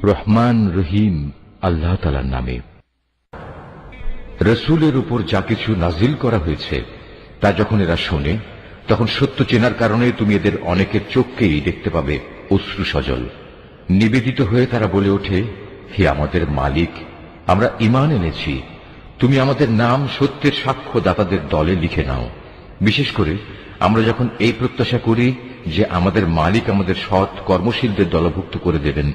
রহমান রহিম আল্লাহ তাআলার নামে। রসুলের উপর যা কিছু নাজিল করা হয়েছে তা যখন এরা শোনে, তখন সত্য চেনার কারণে তুমি এদের অনেকের চোখকেই দেখতে পাবে অশ্রু সজল। নিবেদিত হয়ে তারা বলে ওঠে, হে আমাদের মালিক, আমরা ঈমান এনেছি, তুমি আমাদের নাম সত্যের সাক্ষ্যদাতাদের দলে লিখে নাও। বিশেষ করে আমরা যখন এই প্রত্যাশা করি যে আমাদের মালিক আমাদের সৎ কর্মশীলদের দলভুক্ত করে দেবেন,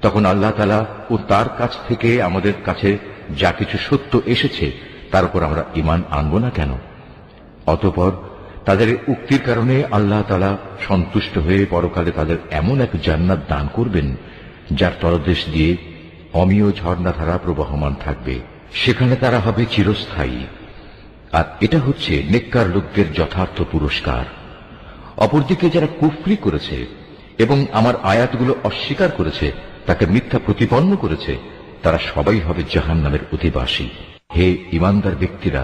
তখন আল্লাহ তাআলা ও তার কাছ থেকে আমাদের কাছে যা কিছু সত্য এসেছে তার উপর আমরা ঈমান আনব না কেন? অতঃপর তাদের উক্তির কারণে আল্লাহ তাআলা সন্তুষ্ট হয়ে পরকালে তাদের এমন এক জান্নাত দান করবেন যার তলদেশ দিয়ে অমীয় ঝর্ণাধারা প্রবহমান থাকবে, সেখানে তারা হবে চিরস্থায়ী। আর এটা হচ্ছে নেককার লোকদের যথার্থ পুরস্কার। অপরদিকে যারা কুফরি করেছে এবং আমার আয়াতগুলো অস্বীকার করেছে, তাকে মিথ্যা প্রতিপন্ন করেছে, তারা সবাই হবে জাহান্নামের অধিবাসী। হে ঈমানদার ব্যক্তিরা,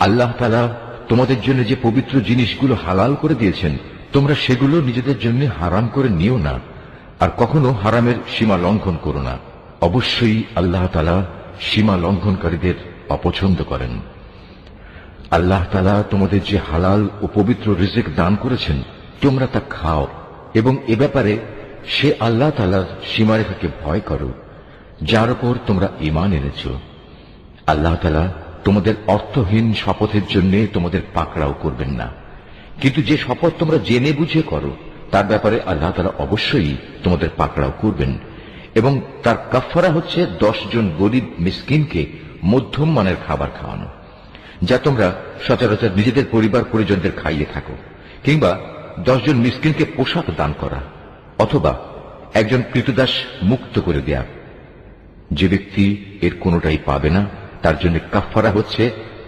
আল্লাহ তাআলা তোমাদের জন্য যে পবিত্র জিনিসগুলো হালাল করে দিয়েছেন, তোমরা সেগুলো নিজেদের জন্য হারাম করে নিও না, আর কখনো হারামের সীমা লঙ্ঘন করো না। অবশ্যই আল্লাহ তাআলা সীমা লঙ্ঘনকারীদের অপছন্দ করেন। আল্লাহ তাআলা তোমাদের যে হালাল ও পবিত্র রিজিক দান করেছেন, তোমরা তা খাও এবং এ ব্যাপারে সে আল্লাহ তাআলার সীমারেখাকে ভয় করো যার উপর তোমরা ঈমান এনেছ। আল্লাহ তাআলা তোমাদের অর্থহীন শপথের জন্য তোমাদের পাকড়াও করবেন না, কিন্তু যে শপথ তোমরা জেনে বুঝে করো তার ব্যাপারে আল্লাহ তাআলা অবশ্যই তোমাদের পাকড়াও করবেন। এবং তার কাফফারা হচ্ছে 10 জন গরীব মিসকিনকে মধ্যম মানের খাবার খাওয়ানো, যা তোমরা সচরাচর নিজেদের পরিবার পরিজনদের খাইয়ে থাকো, কিংবা 10 জন মিসকিনকে পোশাক দান করা, অথবা একজন কৃতদাস মুক্ত করে দেয়া। যে ব্যক্তি এর কোনোটাই পাবে না তার জন্য কাফফারা হচ্ছে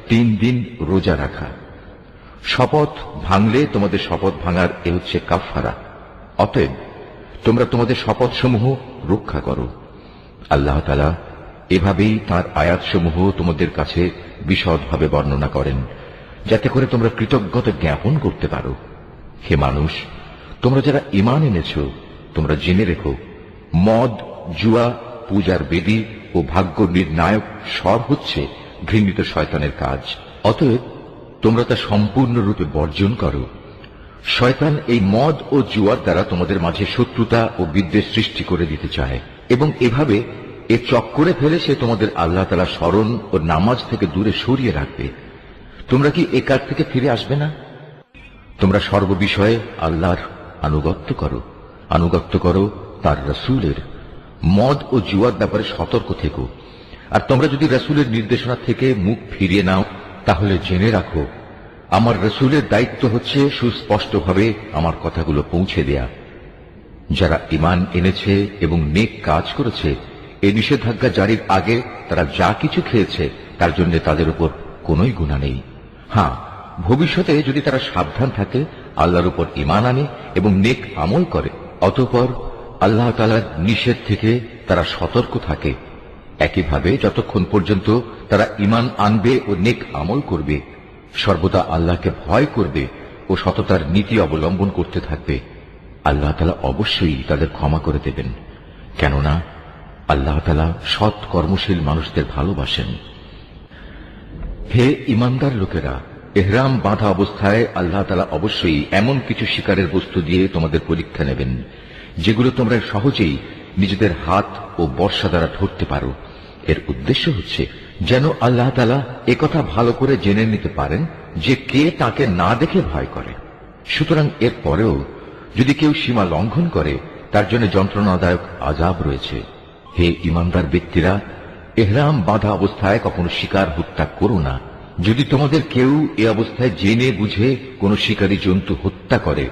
3 দিন রোজা রাখা। শপথ ভাঙলে তোমাদের শপথ ভাঙার এ হচ্ছে কাফফারা। অতএব তোমরা তোমাদের শপথ সমূহ রক্ষা করো। আল্লাহ তাআলা এভাবেই তাঁর আয়াতসমূহ তোমাদের কাছে বিশদভাবে বর্ণনা করেন, যাতে করে তোমরা কৃতজ্ঞতা জ্ঞাপন করতে পারো। হে মানুষ, তোমরা যারা ঈমান এনেছ, তোমরা জেনে রেখো, মদ, জুয়া, পূজার বেদী ও ভাগ্য নির্ণায়ক স্বর হচ্ছে ঘৃণিত শয়তানের কাজ। অতএব তোমরা তা সম্পূর্ণরূপে বর্জন করো। শয়তান এই মদ ও জুয়ার দ্বারা তোমাদের মাঝে শত্রুতা ও বিদ্বেষ সৃষ্টি করে দিতে চায়, এবং এভাবে এ চক্করে ফেলে সে তোমাদের আল্লাহ তাআলা স্মরণ ও নামাজ থেকে দূরে সরিয়ে রাখবে। তোমরা কি এ কাজ থেকে ফিরে আসবে না? তোমরা সর্ববিষয়ে আল্লাহর আনুগত্য করো তার রাসূলের। মদ ও জুয়ার ব্যাপারে সতর্ক থেকো। আর তোমরা যদি রাসূলের নির্দেশনা থেকে মুখ ফিরিয়ে নাও, তাহলে জেনে রাখো, আমার রাসূলের দায়িত্ব হচ্ছে সুস্পষ্টভাবে আমার কথাগুলো পৌঁছে দেয়া। যারা ঈমান এনেছে এবং নেক কাজ করেছে, এই নিষেধাজ্ঞা জারির আগে তারা যা কিছু খেয়েছে তার জন্য তাদের উপর কোনোই গুনাহ নেই। হ্যাঁ, ভবিষ্যতে যদি তারা সাবধান থাকে, আল্লাহর উপর ঈমান আনে এবং নেক আমল করে, অতঃপর আল্লাহ তাআলার নিষেধ থেকে তারা সতর্ক থাকে, একইভাবে যতক্ষণ পর্যন্ত তারা ঈমান আনবে ও নেক আমল করবে, সর্বদা আল্লাহকে ভয় করবে ও সততার নীতি অবলম্বন করতে থাকবে, আল্লাহ তাআলা অবশ্যই তাদের ক্ষমা করে দেবেন, কেননা আল্লাহ তাআলা সৎ কর্মশীল মানুষদের ভালোবাসেন। হে ঈমানদার লোকেরা, ইহরাম বাঁধা অবস্থায় আল্লাহ তাআলা অবশ্যই এমন কিছু শিকারের বস্তু দিয়ে তোমাদের পরীক্ষা নেবেন যেগুলো তোমরা সহজেই নিজেদের হাত ও বর্শা দ্বারা ধরতে পারো। এর উদ্দেশ্য হচ্ছে যেন আল্লাহ তাআলা একথা ভালো করে জেনে নিতে পারেন যে কে তাকে না দেখে ভয় করে। সুতরাং এর পরেও যদি কেউ সীমা লঙ্ঘন করে, তার জন্য যন্ত্রণাদায়ক আযাব রয়েছে। হে ঈমানদার ব্যক্তিরা, ইহরাম বাঁধা অবস্থায় কখনো শিকার হত্যা করো না। যদি তোমাদের কেউ এ অবস্থায় জেনে বুঝে কোন শিকারী জন্তু হত্যা করে,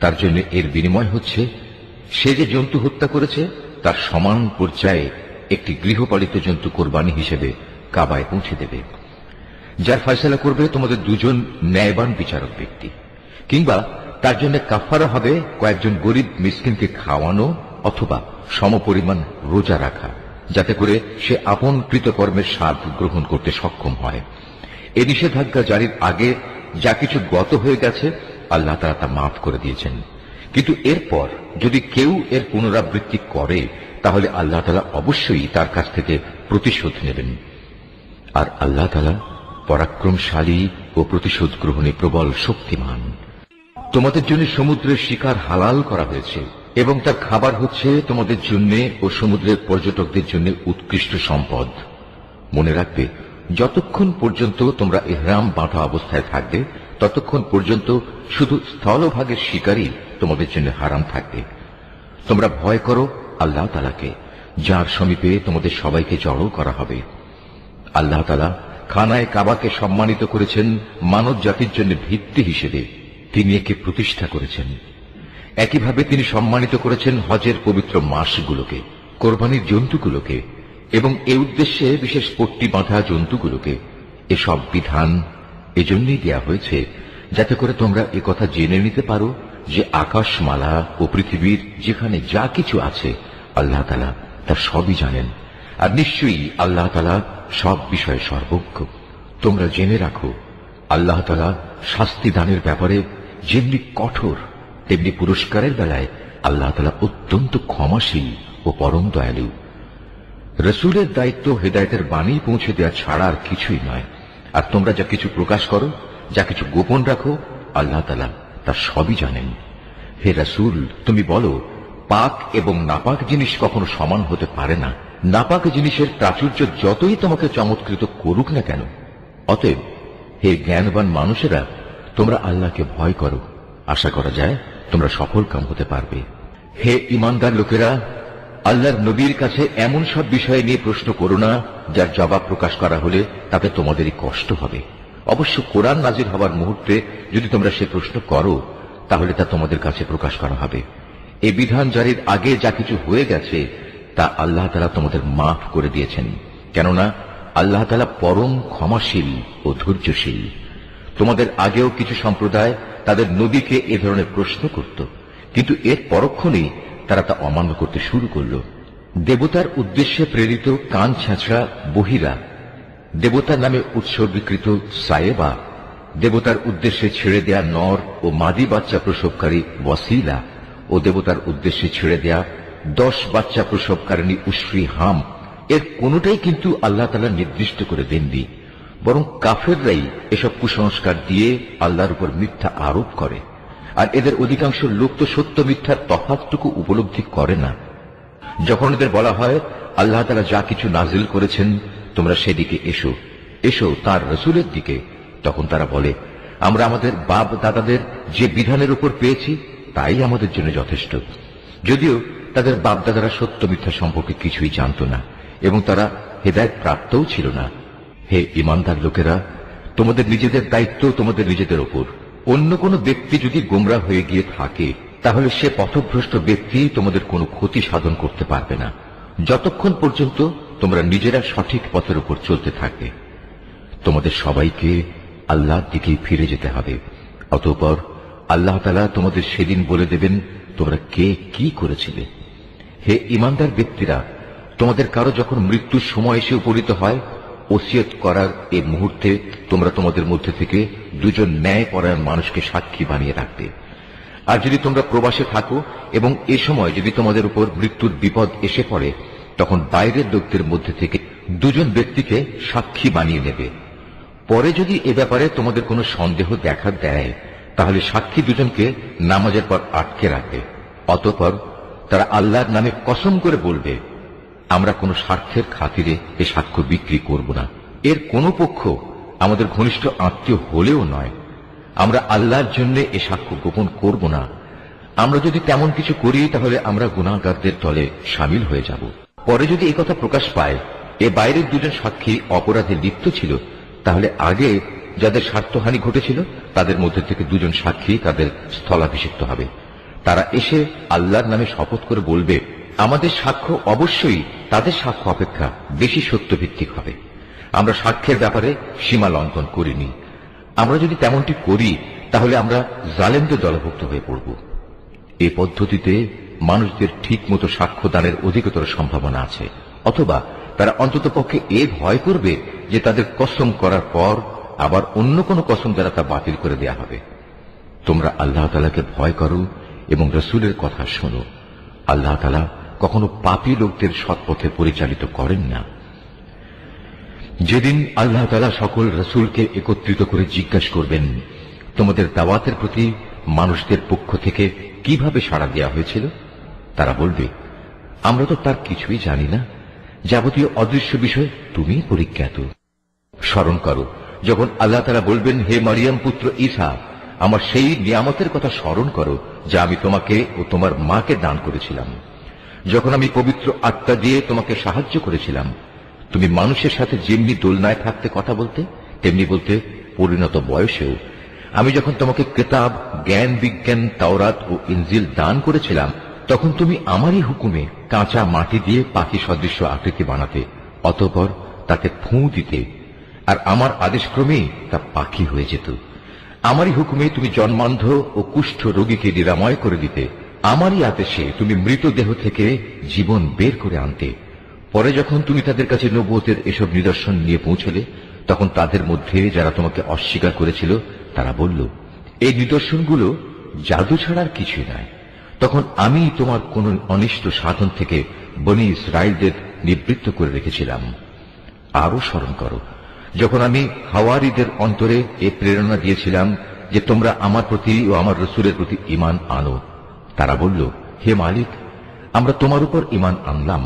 তার জন্য এর বিনিময় হচ্ছে সে যে জন্তু হত্যা করেছে তার সমান পর্যায়ে একটি গৃহপালিত জন্তু কোরবানি হিসেবে কাবায় পৌঁছে দেবে। যার ফয়সালা করবে তোমাদের দুজন ন্যায়বান বিচারক ব্যক্তি, কিংবা তার জন্য কাফারা হবে কয়েকজন গরিব মিসকিনকে খাওয়ানো অথবা সমপরিমাণ রোজা রাখা, যাতে করে সে আপন কৃতকর্মের স্বাদ গ্রহণ করতে সক্ষম হয়। এ নিষেধাজ্ঞা জারির আগে যা কিছু গত হয়ে গেছে আল্লাহ তাআলা তা মাফ করে দিয়েছেন, কিন্তু এরপর যদি কেউ এর পুনরাবৃত্তি করে তাহলে আল্লাহ তাআলা অবশ্যই তার কাছ থেকে প্রতিশোধ নেবেন। আর আল্লাহ তাআলা পরাক্রমশালী ও প্রতিশোধ গ্রহণে প্রবল শক্তিমান। তোমাদের জন্য সমুদ্রের শিকার হালাল করা হয়েছে এবং তার খাবার হচ্ছে তোমাদের জন্য ও সমুদ্রের পর্যটকদের জন্য উৎকৃষ্ট সম্পদ। মনে রাখবে, যতক্ষণ পর্যন্ত তোমরা ইহরাম বাঁধা অবস্থায় থাকবে ততক্ষণ পর্যন্ত শুধু স্থলভাগের শিকারই তোমাদের জন্য হারাম থাকবে। তোমরা ভয় করো আল্লাহ তাআলাকে, যার সমীপে তোমাদের সবাইকে জড়ো করা হবে। আল্লাহ তাআলা খানায়ে কাবাকে সম্মানিত করেছেন মানব জাতির জন্য ভিত্তি হিসেবে। তিনি একে প্রতিষ্ঠা করেছেন। একইভাবে তিনি সম্মানিত করেছেন হজের পবিত্র মাসগুলোকে, কোরবানির জন্তুগুলোকে এবং এ উদ্দেশ্যে বিশেষ পট্টি বাঁধা জন্তুগুলোকে। এসব বিধান এজন্যই দেয়া হয়েছে যাতে করে তোমরা একথা জেনে নিতে পারো যে আকাশমালা ও পৃথিবীর যেখানে যা কিছু আছে আল্লাহ তাআলা তা সবই জানেন। আর নিশ্চয়ই আল্লাহ তাআলা সব বিষয়ে সর্বজ্ঞ। তোমরা জেনে রাখো, আল্লাহ তাআলা শাস্তি দানের ব্যাপারে যেমনি কঠোর, তেমনি পুরস্কারের বেলায় আল্লাহ তাআলা অত্যন্ত ক্ষমাশীল ও পরম দয়ালু। রসুলের দায়িত্ব হেদায়েতের বাণী পৌঁছে দেওয়া ছাড়া আর কিছুই নয়। আর তোমরা যা কিছু প্রকাশ করো, যা কিছু গোপন রাখো, আল্লাহ তাআলা তা সবই জানেন। হে রসুল, তুমি বলো, পাক এবং নাপাক জিনিস কখনো সমান হতে পারে না। নাপাক জিনিসের প্রাচুর্য যতই তোমাকে চমৎকৃত করুক না কেন। অতএব হে জ্ঞানবান মানুষেরা, তোমরা আল্লাহকে ভয় করো। আশা করা যায় তোমরা সফল কাম হতে পারবে। হে ঈমানদার লোকেরা, আল্লাহর নবীর কাছে এমন সব বিষয় নিয়ে প্রশ্ন করো না যার জবাব প্রকাশ করা হলে তাতে তোমাদেরই কষ্ট হবে। অবশ্য কোরআন নাজিল হবার মুহূর্তে যদি তোমরা সে প্রশ্ন করো তাহলে তা তোমাদের কাছে প্রকাশ করা হবে। এই বিধান জারির আগে যা কিছু হয়ে গেছে তা আল্লাহ তাআলা তোমাদের মাফ করে দিয়েছেন, কেননা আল্লাহ তাআলা পরম ক্ষমাশীল ও ধৈর্যশীল। তোমাদের আগেও কিছু সম্প্রদায় তাদের নবীকে এ ধরনের প্রশ্ন করত, কিন্তু এর পরক্ষণেই তারা তা অমান্য করতে শুরু করল। দেবতার উদ্দেশ্যে প্রেরিত কান ছেঁচড়া বহিরা, দেবতার নামে উৎসর্গীকৃত সায়েবা, দেবতার উদ্দেশ্যে ছেড়ে দেয়া নর ও মাদি বাচ্চা প্রসবকারী ওয়াসিলা ও দেবতার উদ্দেশ্যে ছেড়ে দেয়া 10 বাচ্চা প্রসবকারিণী উশরি হাম, এর কোনটাই কিন্তু আল্লাহ তাআলা নির্দিষ্ট করে দেননি। বরং কাফেররাই এসব কুসংস্কার দিয়ে আল্লাহর উপর মিথ্যা আরোপ করে। আর এদের অধিকাংশ লোক তো সত্য মিথ্যার তফাৎটুকু উপলব্ধি করে না। যখন এদের বলা হয় আল্লাহ তাআলা যা কিছু নাজিল করেছেন তোমরা সেদিকে এসো, এসো তার রসুলের দিকে, তখন তারা বলে, আমরা আমাদের বাপ দাদাদের যে বিধানের উপর পেয়েছি তাই আমাদের জন্য যথেষ্ট। যদিও তাদের বাপ দাদারা সত্য মিথ্যা সম্পর্কে কিছুই জানত না এবং তারা হেদায়েত প্রাপ্তও ছিল না। হে ঈমানদার লোকেরা, তোমাদের নিজেদের দায়িত্ব তোমাদের নিজেদের ওপর। অন্য কোন ব্যক্তি যদি গোমরাহ হয়ে গিয়ে থাকে তাহলে সে পথভ্রষ্ট ব্যক্তি তোমাদের কোনো ক্ষতি সাধন করতে পারবে না, যতক্ষণ পর্যন্ত তোমরা নিজেরা সঠিক পথের উপর চলতে থাকবে। তোমাদের সবাইকে আল্লাহর দিকেই ফিরে যেতে হবে। অতঃপর আল্লাহ তাআলা তোমাদের সেদিন বলে দেবেন তোমরা কে কি করেছিলে। হে ঈমানদার ব্যক্তিরা, তোমাদের কারো যখন মৃত্যুর সময় এসে উপনীত হয়, ওসিয়ত করার এই মুহূর্তে তোমরা তোমাদের মধ্যে থেকে 2 ন্যায়পরায়ণ মানুষকে সাক্ষী বানিয়ে রাখবে। আর যদি তোমরা প্রবাসে থাকো এবং এ সময় যদি তোমাদের উপর মৃত্যুর বিপদ এসে পড়ে, তখন বাইরের লোকদের মধ্যে থেকে 2 ব্যক্তিকে সাক্ষী বানিয়ে নেবে। পরে যদি এ ব্যাপারে তোমাদের কোনো সন্দেহ দেখা দেয় তাহলে সাক্ষী 2জনকে নামাজের পর আটকে রাখবে। অতঃপর তারা আল্লাহর নামে কসম করে বলবে, আমরা কোনো স্বার্থের খাতিরে এ সাক্ষ্য বিক্রি করব না। এর কোনো পক্ষ আমাদের ঘনিষ্ঠ আত্মীয় হলেও নয়। আমরা আল্লাহর জন্য এ সাক্ষ্য গোপন করব না। আমরা যদি তেমন কিছু করি তাহলে আমরা গুনাহগারদের দলে শামিল হয়ে যাব। পরে যদি এই কথা প্রকাশ পায় এ বাইরের 2জন সাক্ষী অপরাধে লিপ্ত ছিল, তাহলে আগে যাদের স্বার্থহানি ঘটেছিল তাদের মধ্যে থেকে 2জন সাক্ষী তাদের স্থলাভিষিক্ত হবে। তারা এসে আল্লাহর নামে শপথ করে বলবে, আমাদের সাক্ষ্য অবশ্যই তাদের সাক্ষ্য অপেক্ষা বেশি সত্যভিত্তিক হবে। আমরা সাক্ষ্যের ব্যাপারে সীমা লঙ্ঘন করিনি। আমরা যদি তেমনটি করি তাহলে আমরা জালেমদের দলভুক্ত হয়ে পড়ব। এ পদ্ধতিতে মানুষদের ঠিক মতো সাক্ষ্য দানের অধিকতর সম্ভাবনা আছে। অথবা তারা অন্ততপক্ষে এ ভয় করবে যে তাদের কসম করার পর আবার অন্য কোনো কসম দ্বারা তা বাতিল করে দেয়া হবে। তোমরা আল্লাহ তাআলাকে ভয় করো এবং রসুলের কথা শোনো। আল্লাহ তাআলা কখনো পাপী লোকদের সৎপথে পরিচালিত করেন না। যেদিন আল্লাহ তাআলা সকল রাসূলকে একত্রিত করে জিজ্ঞাসা করবেন, তোমাদের দাওয়াতের প্রতি মানুষদের পক্ষ থেকে কিভাবে সাড়া দেওয়া হয়েছিল, তারা বলবে, আমরা তো তার কিছুই জানি না, যাবতীয় অদৃশ্য বিষয় তুমিই পরিজ্ঞাত। স্মরণ করো যখন আল্লাহ তাআলা বলবেন, হে মারিয়াম পুত্র ঈসা, আমার সেই নিয়ামতের কথা স্মরণ করো যা আমি তোমাকে ও তোমার মাকে দান করেছিলাম। যখন আমি পবিত্র আত্মা দিয়ে তোমাকে সাহায্য করেছিলাম, তুমি মানুষের সাথে যেমনি দোলনায় থাকতে কথা বলতে, তেমনি বলতে পরিণত বয়সেও। আমি যখন তোমাকে কিতাব, জ্ঞান বিজ্ঞান, তাওরাত ও ইনজিল দান করেছিলাম, তখন তুমি আমারই হুকুমে কাঁচা মাটি দিয়ে পাখি সদৃশ্য আকৃতি বানাতে, অতঃপর তাতে ফুঁ দিতে, আর আমার আদেশক্রমেই তা পাখি হয়ে যেত। আমারই হুকুমে তুমি জন্মান্ধ ও কুষ্ঠ রোগীকে নিরাময় করে দিতে। আমারই আদেশে তুমি মৃতদেহ থেকে জীবন বের করে আনতে। পরে যখন তুমি তাদের কাছে নবুয়তের এসব নিদর্শন নিয়ে পৌঁছলে, তখন তাদের মধ্যে যারা তোমাকে অস্বীকার করেছিল তারা বলল, এই নিদর্শনগুলো জাদু ছাড়ার কিছুই নয়। তখন আমি তোমার কোন অনিষ্ট সাধন থেকে বনী ইসরায়েলদের নিবৃত্ত করে রেখেছিলাম। আরো স্মরণ করো যখন আমি হাওয়ারীদের অন্তরে এ প্রেরণা দিয়েছিলাম যে তোমরা আমার প্রতি ও আমার রাসূলের প্রতি ঈমান আনো। তারা বলল, হে মালিক, আমরা তোমার উপর ঈমান আনলাম,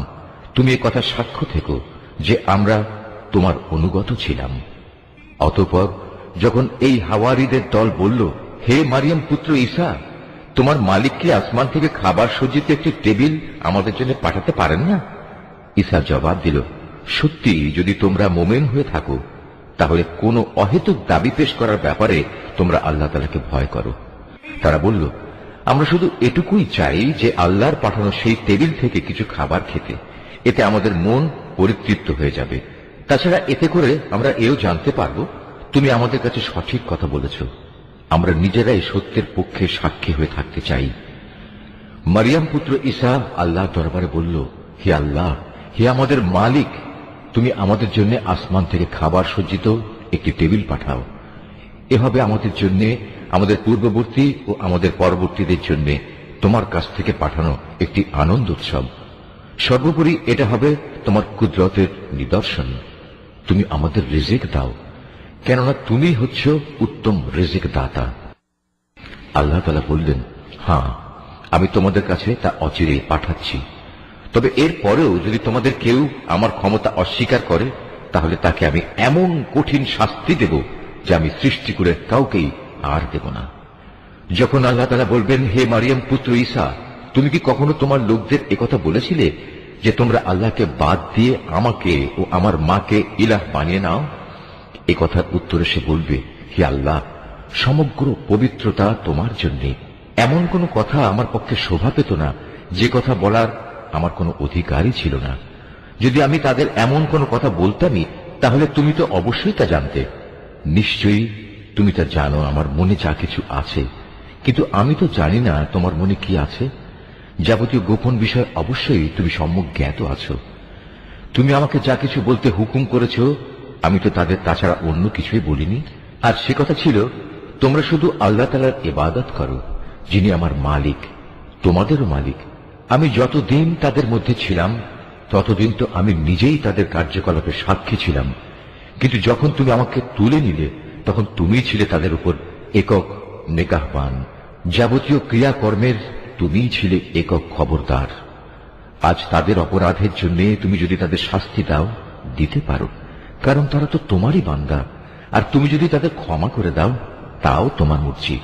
তুমি এ কথা সাক্ষ্য থেকো যে আমরা তোমার অনুগত ছিলাম। অতঃপর যখন এই হাওয়ারীদের দল বলল, হে মারিয়াম পুত্র ঈসা, তোমার মালিক কি আসমান থেকে খাবার সজ্জিত একটি টেবিল আমাদের জন্য পাঠাতে পারেন না? ঈসা জবাব দিল, সত্যি যদি তোমরা মোমেন হয়ে থাকো, তাহলে কোন অহেতুক দাবি পেশ করার ব্যাপারে তোমরা আল্লাহ তাআলাকে ভয় করো। তারা বলল, আমরা শুধু এটুকুই চাই যে আল্লাহর পাঠানো সেই টেবিল থেকে কিছু খাবার খেতে, এতে আমাদের মন পরিতৃপ্ত হয়ে যাবে। তাছাড়া এতে করে আমরা এও জানতে পারব তুমি আমাদের কাছে সঠিক কথা বলেছ। আমরা নিজেরাই সত্যের পক্ষে সাক্ষী হয়ে থাকতে চাই। মারিয়াম পুত্র ঈসা আল্লাহর দরবারে বলল, হে আল্লাহ, হে আমাদের মালিক, তুমি আমাদের জন্য আসমান থেকে খাবার সজ্জিত একটি টেবিল পাঠাও। এভাবে আমাদের জন্য, আমাদের পূর্ববর্তী ও আমাদের পরবর্তীদের জন্য তোমার কাছ থেকে পাঠানো একটি আনন্দ উৎসব। সর্বোপরি এটা হবে তোমার কুদরতের নিদর্শন। তুমি আমাদের রিজিক দাও, কেননা তুমি হচ্ছ উত্তম রিজিক দাতা। আল্লাহ তাআলা বললেন, হ্যাঁ, আমি তোমাদের কাছে তা অচিরেই পাঠাচ্ছি। তবে এর পরেও যদি তোমাদের কেউ আমার ক্ষমতা অস্বীকার করে, তাহলে তাকে আমি এমন কঠিন শাস্তি দেব যা আমি সৃষ্টি করে কাউকেই আর দেব না। যখন আল্লাহ তাআলা বলবেন, হে মারিয়াম পুত্র ঈসা, তুমি কি কখনো তোমার লোকদের একথা বলেছিলে যে তোমরা আল্লাহকে বাদ দিয়ে আমাকে ও আমার মাকে ইলাহ বানিয়ে নাও? এ কথার উত্তরে সে বলবে, হে আল্লাহ, সমগ্র পবিত্রতা তোমার জন্য। এমন কোন কথা আমার পক্ষে শোভা পেত না যে কথা বলার আমার কোনো অধিকারই ছিল না। যদি আমি তাদের এমন কোনো কথা বলতামই, তাহলে তুমি তো অবশ্যই তা জানতে। নিশ্চয়ই তুমি তা জানো আমার মনে যা কিছু আছে, কিন্তু আমি তো জানি না তোমার মনে কি আছে। যাবতীয় গোপন বিষয় অবশ্যই তুমি সম্যক জ্ঞাত আছো। তুমি আমাকে যা কিছু বলতে হুকুম করেছ, আমি তো তাদের তাছাড়া অন্য কিছুই বলিনি। আর সে কথা ছিল, তোমরা শুধু আল্লাহ তাআলার ইবাদত করো, যিনি আমার মালিক, তোমাদেরও মালিক। আমি যতদিন তাদের মধ্যে ছিলাম, ততদিন তো আমি নিজেই তাদের কার্যকলাপে সাক্ষী ছিলাম, কিন্তু যখন তুমি আমাকে তুলে নিলে, তখন তুমিই ছিলে তাদের উপর একক নিগাহবান। যাবতীয় ক্রিয়াকর্মের তুমিই ছিলে একক খবরদার। আজ তাদের অপরাধের জন্য তুমি যদি তাদের শাস্তি দাও, দিতে পারো, কারণ তারা তো তোমারই বান্দা। আর তুমি যদি তাদের ক্ষমা করে দাও, তাও তোমার মর্জি।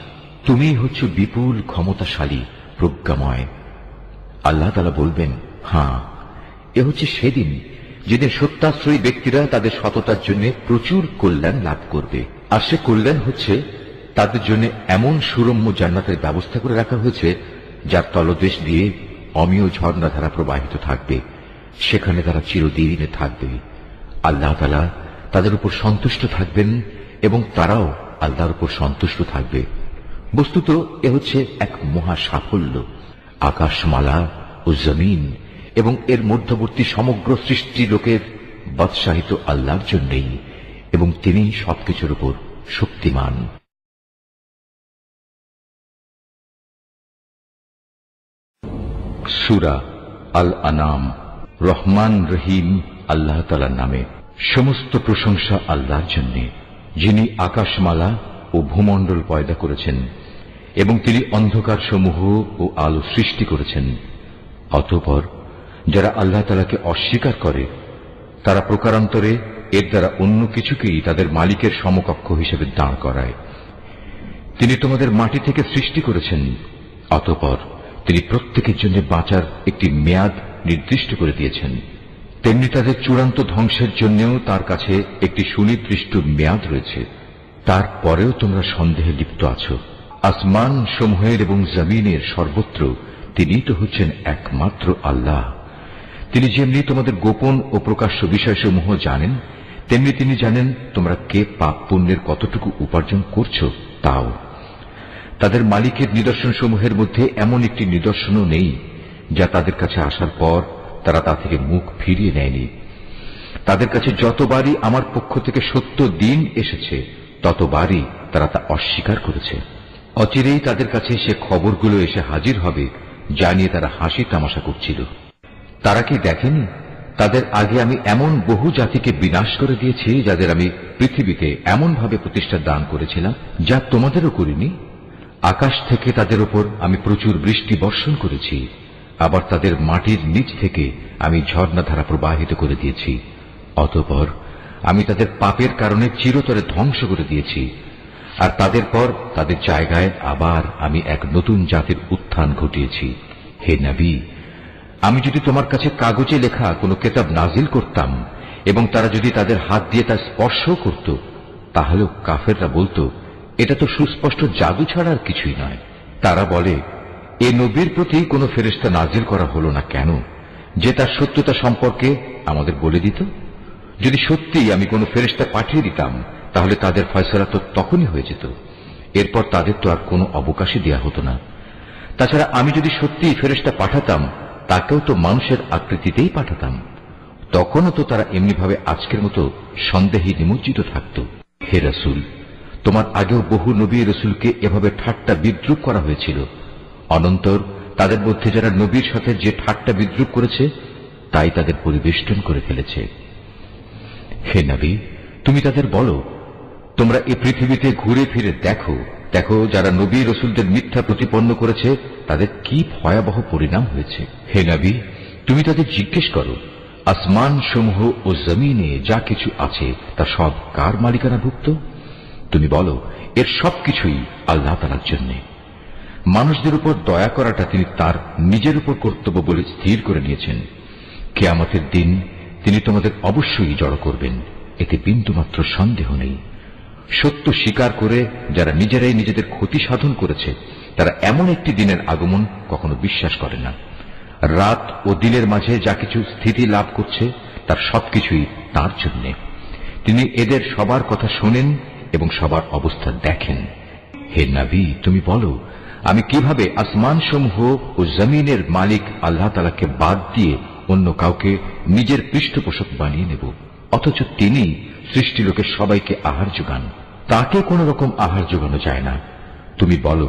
তুমিই হচ্ছ বিপুল ক্ষমতাশালী, প্রজ্ঞাময়। আল্লাহ তাআলা বলবেন, হ্যাঁ, এ হচ্ছে সেদিন যেদিন সত্যাশ্রয়ী ব্যক্তিরা তাদের সততার জন্য প্রচুর কল্যাণ লাভ করবে। আর সে কল্যাণ হচ্ছে তাদের জন্য এমন সুরম্য জান্নাতের ব্যবস্থা করে রাখা হয়েছে, যার তলদেশ দিয়ে অমিয় ঝর্ণাধারা প্রবাহিত থাকবে। সেখানে তারা চিরদিন থাকবে। আল্লাহ তাআলা তাদের উপর সন্তুষ্ট থাকবেন এবং তারাও আল্লাহর উপর সন্তুষ্ট থাকবে। বস্তুত এ হচ্ছে এক মহা সাফল্য। আকাশমালা ও জমিন এবং এর মধ্যবর্তী সমগ্র সৃষ্টি লোকের বাদশাহিত আল্লাহর জন্যই, এবং তিনি সবকিছুর উপর শক্তিমান। সূরা আল আনাম। রহমান রহিম আল্লাহ তাআলার নামে। সমস্ত প্রশংসা আল্লাহর জন্য, যিনি আকাশমালা ও ভূমণ্ডল পয়দা করেছেন এবং তিনি অন্ধকার সমূহ ও আলো সৃষ্টি করেছেন। অতঃপর যারা আল্লাহ তাআলাকে অস্বীকার করে তারা প্রকারান্তরে এর দ্বারা অন্য কিছুকেই তাদের মালিকের সমকক্ষ হিসেবে দাঁড় করায়। তিনি তোমাদের মাটি থেকে সৃষ্টি করেছেন, অতঃপর তিনি প্রত্যেকের জন্য বাঁচার একটি মেয়াদ নির্দিষ্ট করে দিয়েছেন। তেমনি তাদের চূড়ান্ত ধ্বংসের জন্যও তার কাছে একটি সুনির্দিষ্ট মেয়াদ রয়েছে। তারপরেও তোমরা সন্দেহে লিপ্ত আছো। আসমান সমূহের এবং জমিনের সর্বত্র তিনিই তো হচ্ছেন একমাত্র আল্লাহ। তিনি যেমনি তোমাদের গোপন ও প্রকাশ্য বিষয়সমূহ জানেন, তেমনি তিনি জানেন তোমরা কে পাপ পুণ্যের কতটুকু উপার্জন করছো তাও। তাদের মালিকের নিদর্শনসমূহের মধ্যে এমন একটি নিদর্শনও নেই যা তাদের কাছে আসার পর তারা তা থেকে মুখ ফিরিয়ে নেয়নি। তাদের কাছে যতবারই আমার পক্ষ থেকে সত্য দিন এসেছে ততবারই তারা তা অস্বীকার করেছে। অচিরেই তাদের কাছে সে খবরগুলো এসে হাজির হবে যা নিয়ে তারা হাসি তামাশা করছিল। তারা কি দেখেনি তাদের আগে আমি এমন বহু জাতিকে বিনাশ করে দিয়েছি যাদের আমি পৃথিবীতে এমন ভাবে প্রতিষ্ঠা দান করেছিলাম যা তোমাদেরও করিনি। আকাশ থেকে তাদের উপর আমি প্রচুর বৃষ্টি বর্ষণ করেছি, আবার তাদের মাটির নিচ থেকে আমি ঝর্ণাধারা প্রবাহিত করে দিয়েছি। অতঃপর আমি তাদের পাপের কারণে চিরতরে ধ্বংস করে দিয়েছি, আর তাদের পর তাদের জায়গায় আবার আমি এক নতুন জাতির উত্থান ঘটিয়েছি। হে নবী, আমি যদি তোমার কাছে কাগজে লেখা কোনো কিতাব নাজিল করতাম এবং তারা যদি তাদের হাত দিয়ে তা স্পর্শ করত, তাহলেও কাফেররা বলতো এটা তো সুস্পষ্ট জাদু ছাড়া আর কিছুই নয়। তারা বলে, এ নবীর প্রতি কোনো ফেরেশতা নাজিল করা হলো না কেন, যে তার সত্যতা সম্পর্কে আমাদের বলে দিত? যদি সত্যি আমি কোনো ফেরেশতা পাঠিয়ে দিতাম তাহলে তাদের ফয়সালা তো তখনই হয়ে যেত, এরপর তাদের তো আর কোনো অবকাশই দেয়া হতো না। তাছাড়া আমি যদি সত্যিই ফেরেশতা পাঠাতাম তাকেও তো মানুষের আকৃতিতেই পাঠাতাম, তখনও তো তারা এমনিভাবে আজকের মতো সন্দেহে নিমজ্জিত থাকত। হে রাসূল, তোমার আগেও বহু নবী রাসূলকে এভাবে ঠাট্টা বিদ্রূপ করা হয়েছিল। অনন্তর তাদের মধ্যে যারা নবীর সাথে যে ঠাট্টা বিদ্রূপ করেছে তাই তাদের পরিবেষ্টন করে ফেলেছে। হে নবী, তুমি তাদের বলো, তোমরা এই পৃথিবীতে ঘুরে ফিরে দেখো দেখো যারা নবী রাসূলদের মিথ্যা প্রতিপন্ন করেছে তাদের কি ভয়াবহ পরিণাম হয়েছে। হে নবী, তুমি তাদের জিজ্ঞেস করো, আসমান সমূহ ও জমিনে যা কিছু আছে তা সব কার মালিকানাভুক্ত? তুমি বলো, এর সবকিছুই আল্লাহ তাআলার জন্য। মানুষদের উপর দয়া করাটা তিনি তার নিজের উপর কর্তব্য বলে স্থির করে নিয়েছেন। কিয়ামতের দিন তিনি তোমাদের অবশ্যই জড়ো করবেন, এতে বিন্দুমাত্র সন্দেহ নেই। সত্য স্বীকার করে যারা নিজেরাই নিজেদের ক্ষতি সাধন করেছে তারা এমন একটি দিনের আগমন কখনো বিশ্বাস করে না। রাত ও দিনের মাঝে যা কিছু স্থিতি লাভ করছে তার সবকিছুই তাঁর জন্য। তিনি এদের সবার কথা শোনেন এবং সবার অবস্থা দেখেন। হে নবী, তুমি বলো, আমি কিভাবে আসমান সমূহ ও জমিনের মালিক আল্লাহ তাআলাকে বাদ দিয়ে অন্য কাউকে নিজের পৃষ্ঠপোষক বানিয়ে নেব, অথচ তিনি সৃষ্টি লোকের সবাইকে আহার যোগান, তাকে কোন রকম আহার যোগানো যায় না। তুমি বলো,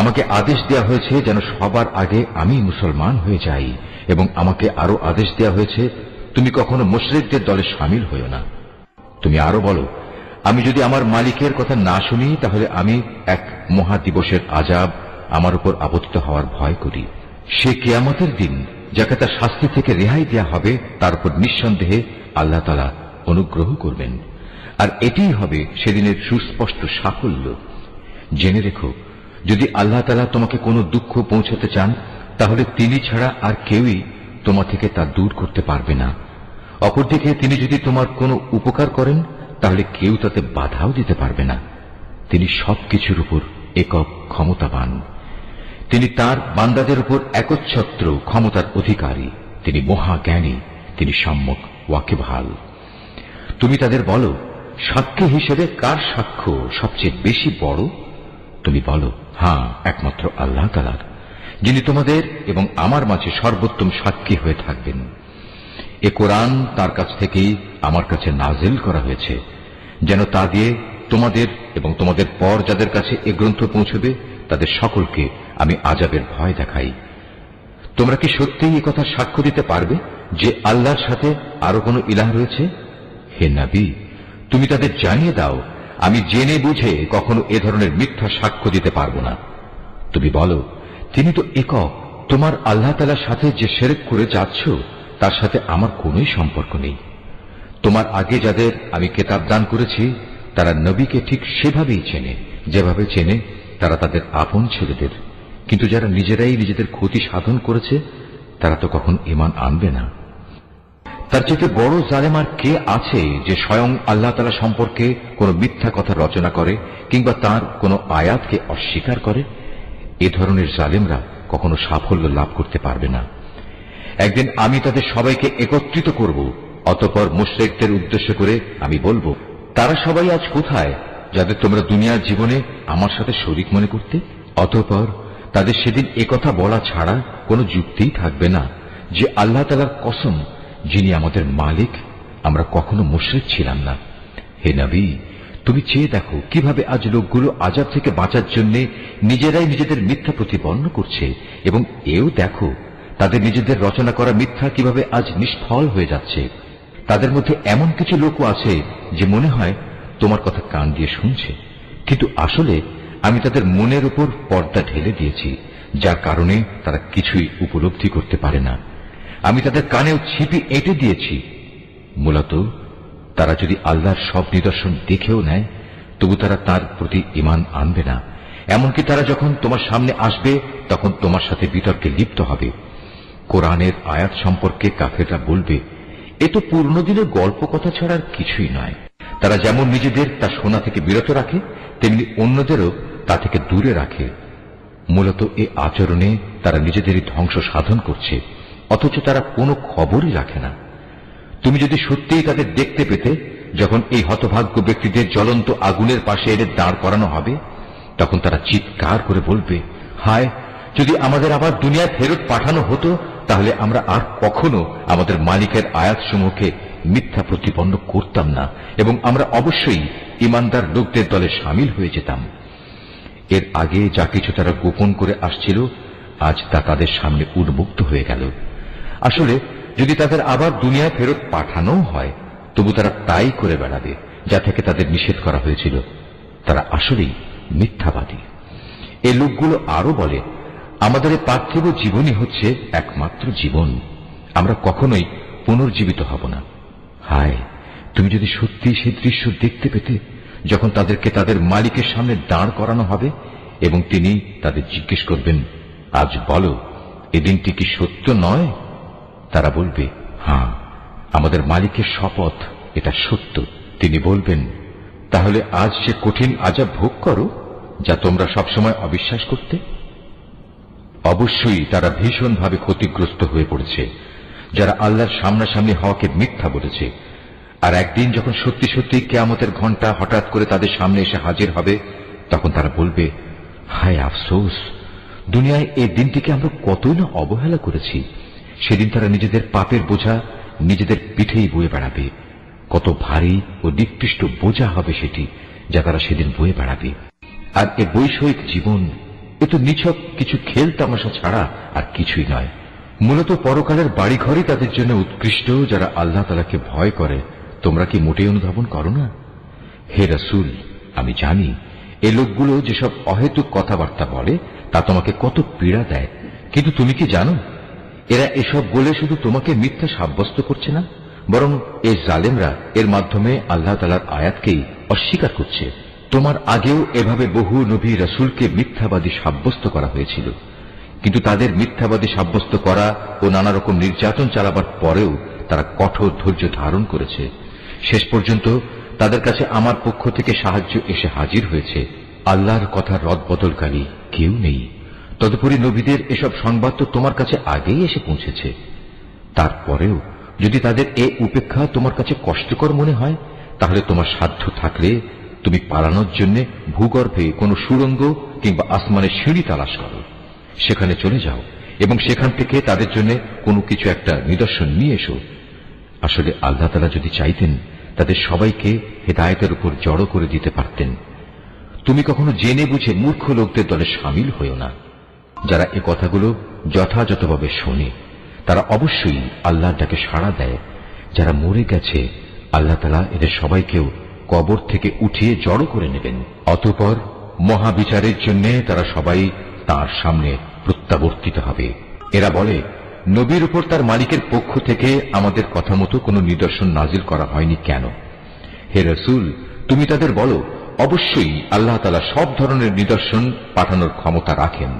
আমাকে আদেশ দেয়া হয়েছে যেন সবার আগে আমি মুসলমান হয়ে যাই, এবং আমাকে আরো আদেশ দেয়া হয়েছে তুমি কখনো মুশরিকদের দলে শামিল হইও না। তুমি আরো বলো, আমি যদি আমার মালিকের কথা না শুনি তাহলে আমি এক মহা দিবসের আযাব আমার উপর আপতিত হওয়ার ভয় করি। সে কিয়ামতের দিন যাকে তার শাস্তি থেকে রেহাই দেয়া হবে তার উপর নিঃসন্দেহে আল্লাহ তাআলা অনুগ্রহ করবেন, আর এটিই হবে সেদিনের সুস্পষ্ট সাফল্য। জেনে রেখো, যদি আল্লাহ তাআলা তোমাকে কোনো দুঃখ পৌঁছাতে চান তাহলে তিনি ছাড়া আর কেউই তোমার থেকে তা দূর করতে পারবে না। অপরদিকে তিনি যদি তোমার কোনো উপকার করেন তাহলে কেউ তাতে বাধাও দিতে পারবে না। তিনি সবকিছুর উপর একক ক্ষমতাবান। তিনি তার বান্দাদের উপর একচ্ছত্র ক্ষমতার অধিকারী। তিনি মহাজ্ঞানী, তিনি সম্যক ওয়াকিবহাল। তুমি তাদের বলো, সাক্ষী হিসেবে কার সাক্ষ্য সবচেয়ে বেশি বড়? তুমি বলো, হ্যাঁ, একমাত্র আল্লাহ তাআলার, যিনি তোমাদের এবং আমার মাঝে সর্বোত্তম সাক্ষী হয়ে থাকবেন। এ কোরআন তার কাছ থেকেই আমার কাছে নাজিল করা হয়েছে, যেন তা দিয়ে তোমাদের এবং তোমাদের পর যাদের কাছে এ গ্রন্থ পৌঁছবে তাদের সকলকে আমি আযাবের ভয় দেখাই। তোমরা কি সত্যিই এ কথা সাক্ষ্য দিতে পারবে যে আল্লাহর সাথে আরো কোনো ইলাহ রয়েছে? হে নবী, তুমি তাদের জানিয়ে দাও, আমি জেনে বুঝে কখনো এ ধরনের মিথ্যা সাক্ষ্য দিতে পারবো না। তুমি বলো, তিনি তো একক, তোমার আল্লাহ তাআলার সাথে যে শিরক করে যাচ্ছ তার সাথে আমার কোনোই সম্পর্ক নেই। তোমার আগে যাদের আমি কিতাব দান করেছি তারা নবীকে ঠিক সেভাবেই চেনে যেভাবে চেনে তারা তাদের আপন ছেলেদের, কিন্তু যারা নিজেরাই নিজেদের ক্ষতি সাধন করেছে তারা তো কখন ঈমান আনবে না। তার চেয়ে বড় জালেম আর কে আছে যে স্বয়ং আল্লাহ তাআলা সম্পর্কে কোনো মিথ্যা কথা রচনা করে কিংবা তার কোনো আয়াতকে অস্বীকার করে? এ ধরনের জালেমরা কখনো সাফল্য লাভ করতে পারবে না। একদিন আমি তাদের সবাইকে একত্রিত করব, অতঃপর মুশরিকদের উদ্দেশ্য করে আমি বলবো, তারা সবাই আজ কোথায় যাদের তোমরা দুনিয়ার জীবনে আমার সাথে শরীক মনে করতে? অতঃপর তাদের সেদিন একথা বলা ছাড়া কোনো যুক্তিই থাকবে না যে আল্লাহ তাআলার কসম, যিনি আমাদের মালিক, আমরা কখনো মুশরিক ছিলাম না। হে নবী, তুমি চেয়ে দেখো কিভাবে আজ লোকগুলো আযাব থেকে বাঁচার জন্য নিজেরাই নিজেদের মিথ্যা প্রতিপন্ন করছে, এবং এও দেখো তাদের নিজেদের রচনা করা মিথ্যা কিভাবে আজ নিষ্ফল হয়ে যাচ্ছে। তাদের মধ্যে এমন কিছু লোকও আছে যে মনে হয় তোমার কথা কান দিয়ে শুনছে, কিন্তু আসলে আমি তাদের মনের উপর পর্দা ঢেলে দিয়েছি, যার কারণে তারা কিছুই উপলব্ধি করতে পারে না। আমি তাদের কানেও ছিপি এঁটে দিয়েছি। মূলত তারা যদি আল্লাহর সব নিদর্শন দেখেও নেয় তবু তারা তার প্রতি ঈমান আনবে না। এমনকি তারা যখন তোমার সামনে আসবে তখন তোমার সাথে বিতর্কে লিপ্ত হবে। কোরআনের আয়াত সম্পর্কে কাফেররা বলবে, এ তো পুরনো দিনের গল্প কথা ছাড়া আর কিছুই নয়। তারা যেমন নিজেদের তা শোনা থেকে বিরত রাখে তেমনি অন্যদেরও তা থেকে দূরে রাখে। মূলত এ আচরণে তারা নিজেদেরই ধ্বংস সাধন করছে, অথচ তারা কোনো খবরই রাখে না। তুমি যদি সত্যিই তাদের দেখতে পেতে যখন এই হতভাগ্য ব্যক্তিদের জ্বলন্ত আগুনের পাশে এনে দাঁড় করানো হবে, তখন তারা চিৎকার করে বলবে, হায়, যদি আমাদের আবার দুনিয়ায় ফেরত পাঠানো হতো তাহলে আমরা আর কখনো আমাদের মালিকের আয়াতসমূহকে মিথ্যা প্রতিপন্ন করতাম না এবং আমরা অবশ্যই ঈমানদার লোকদের দলে শামিল হয়ে যেতাম। এর আগে যা কিছু তারা গোপন করে আসছিল আজ তা তাদের সামনে উন্মুক্ত হয়ে গেল। আসলে যদি তাদের আবার দুনিয়ায় ফেরত পাঠানো হয় তবু তারা তাই করে বেড়াবে যা থেকে তাদের নিষেধ করা হয়েছিল। তারা আসলেই মিথ্যাবাদী। এই লোকগুলো আরো বলে, আমাদের পার্থিব জীবনই হচ্ছে একমাত্র জীবন, আমরা কখনোই পুনর্জীবিত হব না। হায়, তুমি যদি সত্যি সেই দৃশ্য দেখতে পেতে যখন তাদেরকে তাদের মালিকের সামনে দাঁড় করানো হবে এবং তিনি তাদের জিজ্ঞেস করবেন, আজ বলো, এ দিনটি কি সত্য নয়? তারা বলবে, হ্যাঁ, আমাদের মালিকের শপথ, এটা সত্য। তিনি বলবেন, তাহলে আজ সে কঠিন আযাব ভোগ করো যা তোমরা সবসময় অবিশ্বাস করতে। অবশ্যই তারা ভীষণভাবে ক্ষতিগ্রস্ত হয়ে পড়েছে যারা আল্লাহর সামনাসামনি হওয়াকে মিথ্যা বলেছে। আর একদিন যখন সত্যি সত্যি কিয়ামতের ঘণ্টা হঠাৎ করে তাদের সামনে এসে হাজির হবে তখন তারা বলবে, হায় আফসোস, দুনিয়ায় এই দিনটিকে আমরা কতই না অবহেলা করেছি। সেদিন তারা নিজেদের পাপের বোঝা নিজেদের পিঠেই বয়ে বেড়াবে। কত ভারী ও নিকৃষ্ট বোঝা হবে সেটি যা তারা সেদিন বয়ে বেড়াবে। আর এ বৈষয়িক জীবন এ তো নিছক কিছু খেল তামাশা ছাড়া আর কিছুই নয়। মূলত পরকালের বাড়িঘরই তাদের জন্য উৎকৃষ্ট যারা আল্লাহ তাআলাকে ভয় করে। তোমরা কি মোটেই অনুধাবন করো না? হে রাসূল, আমি জানি এই লোকগুলো যেসব অহেতুক কথাবার্তা বলে তা তোমাকে কত পীড়া দেয়, কিন্তু তুমি কি জানো এরা এসব বলে শুধু তোমাকে মিথ্যা সাব্যস্ত করছে না, বরং এই জালেমরা এর মাধ্যমে আল্লাহ তাআলার আয়াতকেই অস্বীকার করছে। তোমার আগেও এভাবে বহু নবী রাসূলকে মিথ্যাবাদী সাব্যস্ত করা হয়েছিল, কিন্তু তাদের মিথ্যাবাদী সাব্যস্ত করা ও নানা রকম নির্যাতন চালাবার পরেও তারা কঠোর ধৈর্য ধারণ করেছে। শেষ পর্যন্ত তাদের কাছে আমার পক্ষ থেকে সাহায্য এসে হাজির হয়েছে। আল্লাহর কথা রদবদলকারী কেউ নেই। তদুপরি নবীদের এসব সংবাদ তো তোমার কাছে আগেই এসে পৌঁছেছে। তারপরেও যদি তাদের এ উপেক্ষা তোমার কাছে কষ্টকর মনে হয় তাহলে তোমার সাধ্য থাকলে তুমি পালানোর জন্য ভূগর্ভে কোনো সুড়ঙ্গ কিংবা আসমানের সিঁড়ি তালাশ করো, সেখানে চলে যাও এবং সেখান থেকে তাদের জন্য কোনো কিছু একটা নিদর্শন নিয়ে এসো। আসলে আল্লাহ তাআলা যদি চাইতেন তাদের সবাইকে হেদায়েতের উপর জড়ো করে দিতে পারতেন। তুমি কখনো জেনে বুঝে মূর্খ লোকদের দলে শামিল হইও না। যারা এ কথাগুলো যথাযথভাবে শোনে তারা অবশ্যই আল্লাহর ডাকে সাড়া দেয়। যারা মরে গেছে আল্লাহ তাআলা এদের সবাইকেও কবর থেকে উঠিয়ে জড়ো করে নেবেন। অতঃপর মহাবিচারের জন্য তারা সবাই তার সামনে প্রত্যাবর্তিত হবে। এরা বলে, নবীর উপর তার মালিকের পক্ষ থেকে আমাদের কথা মতো কোনো নিদর্শন নাজিল করা হয়নি কেন? হে রাসূল, তুমি তাদের বলো, অবশ্যই আল্লাহ তাআলা সব ধরনের নিদর্শন পাঠানোর ক্ষমতা রাখেন,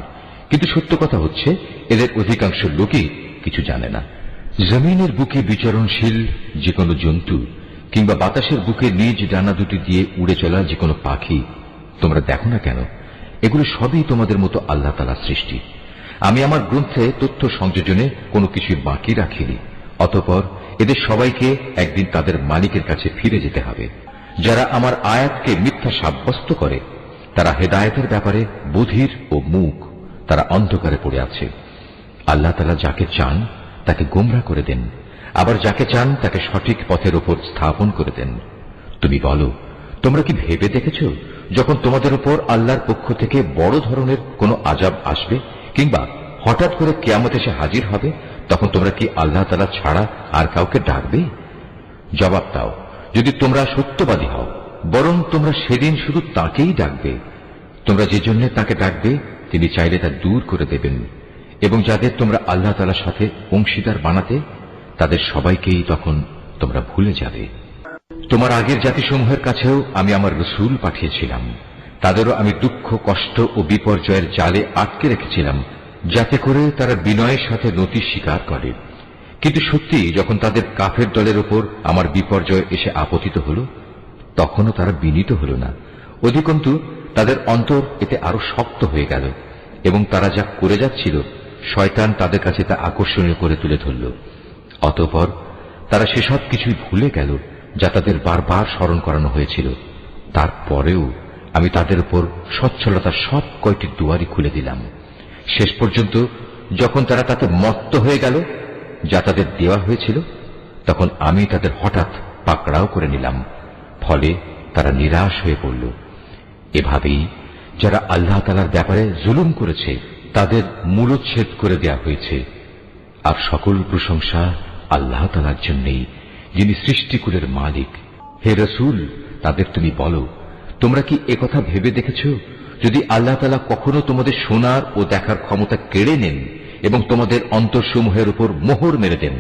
কিন্তু সত্য কথা হচ্ছে এদের অধিকাংশ লোকই কিছু জানে না। জমিনের বুকে বিচরণশীল যে কোনো জন্তু কিংবা বাতাসের বুকে নিজ ডানা দুটি দিয়ে উড়ে চলা যে কোনো পাখি তোমরা দেখো না কেন? এগুলো সবই তোমাদের মতো আল্লাহ তাআলার সৃষ্টি। আমি আমার গ্রন্থে তথ্য সংযোজনে কোনো কিছু বাকি রাখিনি। অতঃপর এদের সবাইকে একদিন তাদের মালিকের কাছে ফিরে যেতে হবে। যারা আমার আয়াতকে মিথ্যা সাব্যস্ত করে তারা হেদায়েতের ব্যাপারে বধির ও মূক, তারা অন্ধকারে পড়ে আছে। আল্লাহ তাআলা যাকে চান তাকে গোমরা করে দেন, আবার যাকে চান তাকে সঠিক পথের উপর স্থাপন করে দেন। তুমি বলো, তোমরা কি ভেবে দেখেছ যখন তোমাদের উপর আল্লাহর পক্ষ থেকে বড় ধরনের কোনো আযাব আসবে কিংবা হঠাৎ করে কিয়ামত এসে হাজির হবে, তখন তোমরা কি আল্লাহ তাআলা ছাড়া আর কাউকে ডাকবে? জবাব দাও, যদি তোমরা সত্যবাদী হও, বরং তোমরা সেদিন শুধু তাকেই ডাকবে। তোমরা যে জন্য তাকে ডাকবে তিনি চাইলে তা দূর করে দেবেন, এবং যাদের তোমরা আল্লাহ তাআলার সাথে অংশীদার বানাতে তাদের সবাইকেই তখন তোমরা ভুলে যাবে। তোমার আগের জাতিসমূহের কাছেও আমি আমার রাসূল পাঠিয়েছিলাম, তাদেরও আমি দুঃখ, কষ্ট ও বিপর্যয়ের জালে আটকে রেখেছিলাম, যাতে করে তারা বিনয়ের সাথে নতি স্বীকার করে। কিন্তু সত্যি যখন তাদের কাফের দলের উপর আমার বিপর্যয় এসে আপতিত হল, তখনও তারা বিনীত হল না। অধিকন্তু তাদের অন্তর এতে আরো শক্ত হয়ে গেল, এবং তারা যা করে যাচ্ছিল শয়তান তাদের কাছে তা আকর্ষণীয় করে তুলে ধরল। অতঃপর তারা সেসব কিছুই ভুলে গেল যা তাদের বারবার স্মরণ করানো হয়েছিল। তারপরেও আমি তাদের উপর সচ্ছলতার সব কয়টি দুয়ারই খুলে দিলাম। শেষ পর্যন্ত যখন তারা তাতে মত্ত হয়ে গেল যা তাদের দেওয়া হয়েছিল, তখন আমি তাদের হঠাৎ পাকড়াও করে নিলাম, ফলে তারা নিরাশ হয়ে পড়ল। এভাবেই যারা আল্লাহ তাআলার ব্যাপারে জুলুম করেছে তাদের মূলচ্ছেদ করে দেয়া হয়েছে। আর সকল প্রশংসা আল্লাহ তাআলার জন্যই, যিনি সৃষ্টিকুলের মালিক। হে রাসূল, তাদের তুমি বলো, তোমরা কি একথা ভেবে দেখেছ যদি আল্লাহ তাআলা কখনো তোমাদের শোনার ও দেখার ক্ষমতা কেড়ে নেন এবং তোমাদের অন্তরসমূহের উপর মোহর মেরে দেন,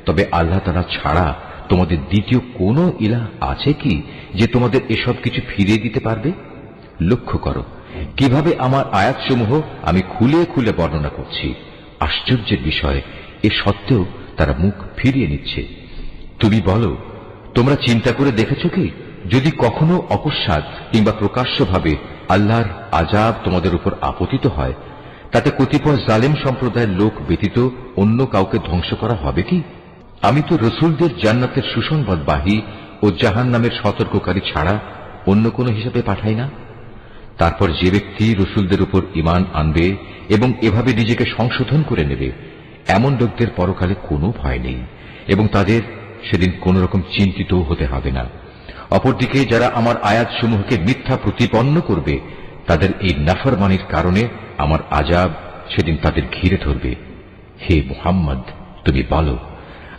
তবে আল্লাহ তাআলা ছাড়া তোমাদের দ্বিতীয় কোনো ইলাহ আছে কি যে তোমাদের এসব কিছু ফিরিয়ে দিতে পারবে? লক্ষ্য করো কিভাবে আমার আয়াতসমূহ আমি খুলে খুলে বর্ণনা করছি। আশ্চর্যের বিষয়, এ সত্ত্বেও তারা মুখ ফিরিয়ে নিচ্ছে। তুমি বলো, তোমরা চিন্তা করে দেখেছ কি যদি কখনো অকস্মাৎ কিংবা প্রকাশ্যভাবে আল্লাহর আযাব তোমাদের উপর আপতিত হয়, তাতে কতিপয় জালেম সম্প্রদায়ের লোক ব্যতীত অন্য কাউকে ধ্বংস করা হবে কি? আমি তো রসুলদের জান্নাতের সুসংবাদবাহী ও জাহান্নামের সতর্ককারী ছাড়া অন্য কোনো হিসাবে পাঠাই না। তারপর যে ব্যক্তি রসুলদের উপর ঈমান আনবে এবং এভাবে নিজেকে সংশোধন করে নেবে, এমন লোকদের পরকালে কোনো ভয় নেই এবং তাদের সেদিন কোন রকম চিন্তিত হতে হবে না। অপরদিকে যারা আমার আয়াতসমূহকে মিথ্যা প্রতিপন্ন করবে, তাদের এই নাফরমানির কারণে আমার আযাব সেদিন তাদের ঘিরে ধরবে। হে মুহাম্মদ, তুমি বলো,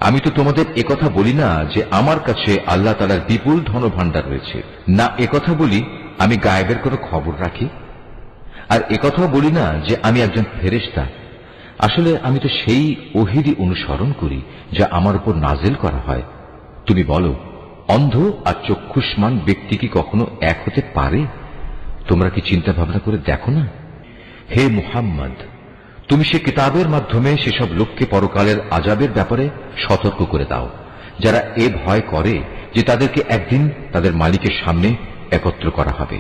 আমি তো তোমাদের একথা বলি না যে আমার কাছে আল্লাহ তাআলার বিপুল ধনভাণ্ডার রয়েছে, না একথা বলি আমি গায়েবের কোনো খবর রাখি, আর একথাও বলি না যে আমি একজন ফেরেশতা। আসলে আমি তো সেই ওহীরই অনুসরণ করি যা আমার উপর নাজিল করা হয়। তুমি বলো, অন্ধ আর চক্ষুষ্মান ব্যক্তি কি কখনো এক হতে পারে? তোমরা কি চিন্তা ভাবনা করে দেখো না? হে মুহাম্মদ, তুমি সে কিতাবের মাধ্যমে সেসব লোককে পরকালের আযাবের ব্যাপারে সতর্ক করে দাও যারা এ ভয় করে যে তাদেরকে একদিন তাদের মালিকের সামনে একত্র করা হবে।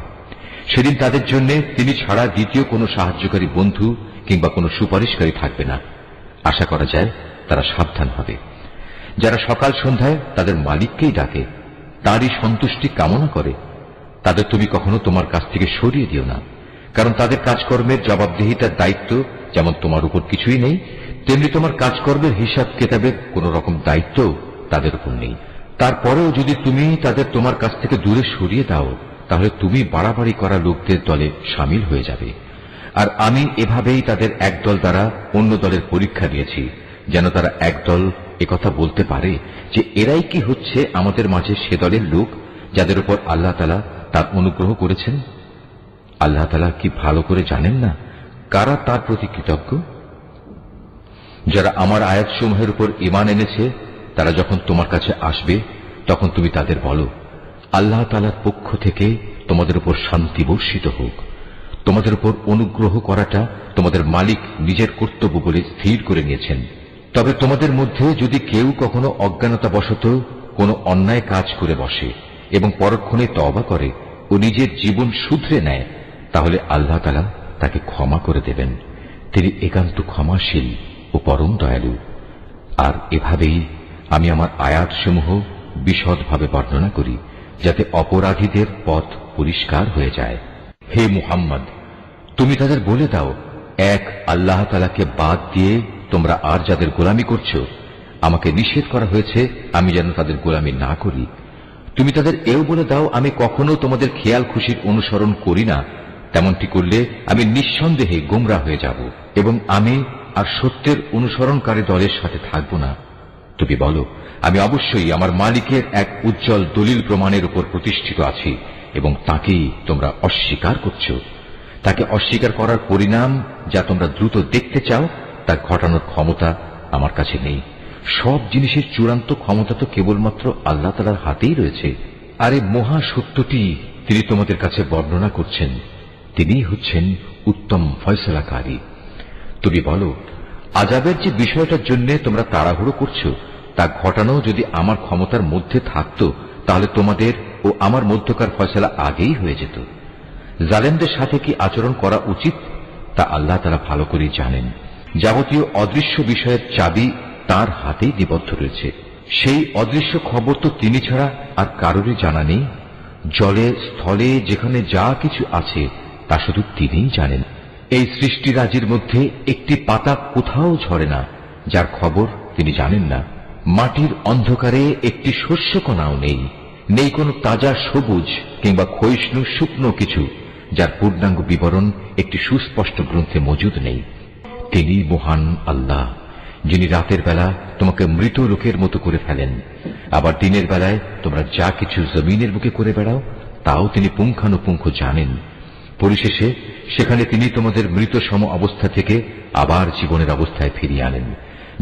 সেদিন তাদের জন্য তিনি ছাড়া দ্বিতীয় কোনো সাহায্যকারী বন্ধু কিংবা কোনো সুপারিশকারী থাকবে না। আশা করা যায় তারা সাবধান হবে। যারা সকাল সন্ধ্যায় তাদের মালিককেই ডাকে, তারই সন্তুষ্টি কামনা করে, তাদের তুমি কখনো তোমার কাছ থেকে সরিয়ে দিও না, কারণ তাদের কাজকর্মের জবাবদিহিতার দায়িত্ব যেমন তোমার উপর কিছুই নেই, তেমনি তোমার কাজকর্মের হিসাব কেতাবের কোন রকম দায়িত্ব তাদের উপর নেই। তারপরেও যদি তুমি তাদের তোমার কাছ থেকে দূরে সরিয়ে দাও, তাহলে তুমি বাড়াবাড়ি করা লোকদের দলে সামিল হয়ে যাবে। আর আমি এভাবেই তাদের একদল দ্বারা অন্য দলের পরীক্ষা নিয়েছি, যেন তারা একদল একথা বলতে পারে যে এরাই কি হচ্ছে আমাদের মাঝে সে দলের লোক যাদের উপর আল্লাহ তাআলা তার অনুগ্রহ করেছেন। আল্লাহ তাআলা কি ভালো করে জানেন না কারা তার প্রতি কৃতজ্ঞ? যারা আমার আয়াতসমূহের উপর ঈমান এনেছে তারা যখন তোমার কাছে আসবে তখন তুমি তাদের বলো, আল্লাহ তাআলার পক্ষ থেকে তোমাদের উপর শান্তি বর্ষিত হোক। তোমাদের উপর অনুগ্রহ করাটা তোমাদের মালিক নিজের কর্তব্য বলে স্থির করে নিয়েছেন। তবে তোমাদের মধ্যে যদি কেউ কখনো অজ্ঞানতাবশত কোনো অন্যায় কাজ করে বসে এবং পরক্ষণে তওবা করে ও নিজের জীবন শুধরে নেয়, তাহলে আল্লাহ তাআলা তাকে ক্ষমা করে দেবেন। তিনি একান্ত ক্ষমাশীল ও পরম দয়ালু। আর এভাবেই আমি আমার আয়াতসমূহ বিশদভাবে বর্ণনা করি, যাতে অপরাধীদের পথ পরিষ্কার হয়ে যায়। হে মুহাম্মদ, তুমি তাদের বলে দাও, এক আল্লাহ তাআলাকে বাদ দিয়ে তোমরা আর যাদের গোলামি করছো, আমাকে নিষেধ করা হয়েছে আমি যেন তাদের গোলামি না করি। তুমি তাদের এও বলে দাও, আমি কখনো তোমাদের খেয়াল খুশির অনুসরণ করি না। তেমনটি করলে আমি নিঃসন্দেহে গোমরা হয়ে যাব এবং আমি আর সত্যের অনুসরণকারী দলের সাথে থাকব না। তুমি বলো, আমি অবশ্যই আমার মালিকের এক উজ্জ্বল দলিল প্রমাণের উপর প্রতিষ্ঠিত আছি এবং তাকেই তোমরা অস্বীকার করছো। তাকে অস্বীকার করার পরিণাম যা তোমরা দ্রুত দেখতে চাও তা ঘটানোর ক্ষমতা আমার কাছে নেই। সব জিনিসের চূড়ান্ত ক্ষমতা তো কেবলমাত্র আল্লাহ তাআলার হাতেই রয়েছে। আর এই মহা সত্যটি তিনি তোমাদের কাছে বর্ণনা করছেন। তিনিই হচ্ছেন উত্তম ফয়সালাকারী। তুমি বলো, আযাবের যে বিষয়টার জন্য তোমরা তাড়াহুড়ো করছো তা ঘটানো যদি আমার ক্ষমতার মধ্যে থাকত, তাহলে তোমাদের ও আমার মধ্যকার ফয়সালা আগেই হয়ে যেত। জালেমদের সাথে কি আচরণ করা উচিত তা আল্লাহ তাআলা ভালো করে জানেন। যাবতীয় অদৃশ্য বিষয়ের চাবি তার হাতেই নিবদ্ধ রয়েছে। সেই অদৃশ্য খবর তো তিনি ছাড়া আর কারোরই জানা নেই। জলে স্থলে যেখানে যা কিছু আছে তা শুধু তিনিই জানেন। এই সৃষ্টিরাজির মধ্যে একটি পাতা কোথাও ঝরে না যার খবর তিনি জানেন না। মাটির অন্ধকারে একটি শস্যকণাও নেই, নেই কোনো তাজা সবুজ কিংবা ক্ষয়িষ্ণু শুকনো কিছু যার পূর্ণাঙ্গ বিবরণ একটি সুস্পষ্ট গ্রন্থে মজুদ নেই। তিনি মহান আল্লাহ, যিনি রাতের বেলা তোমাকে মৃত লোকের মতো করে ফেলেন, আবার দিনের বেলায় তোমরা যা কিছু জমিনের বুকে করে বেড়াও তাও তিনি পুঙ্খানুপুঙ্খ জানেন। পরিশেষে সেখানে তিনি তোমাদের মৃত সম অবস্থা থেকে আবার জীবনের অবস্থায় ফিরিয়ে আনেন,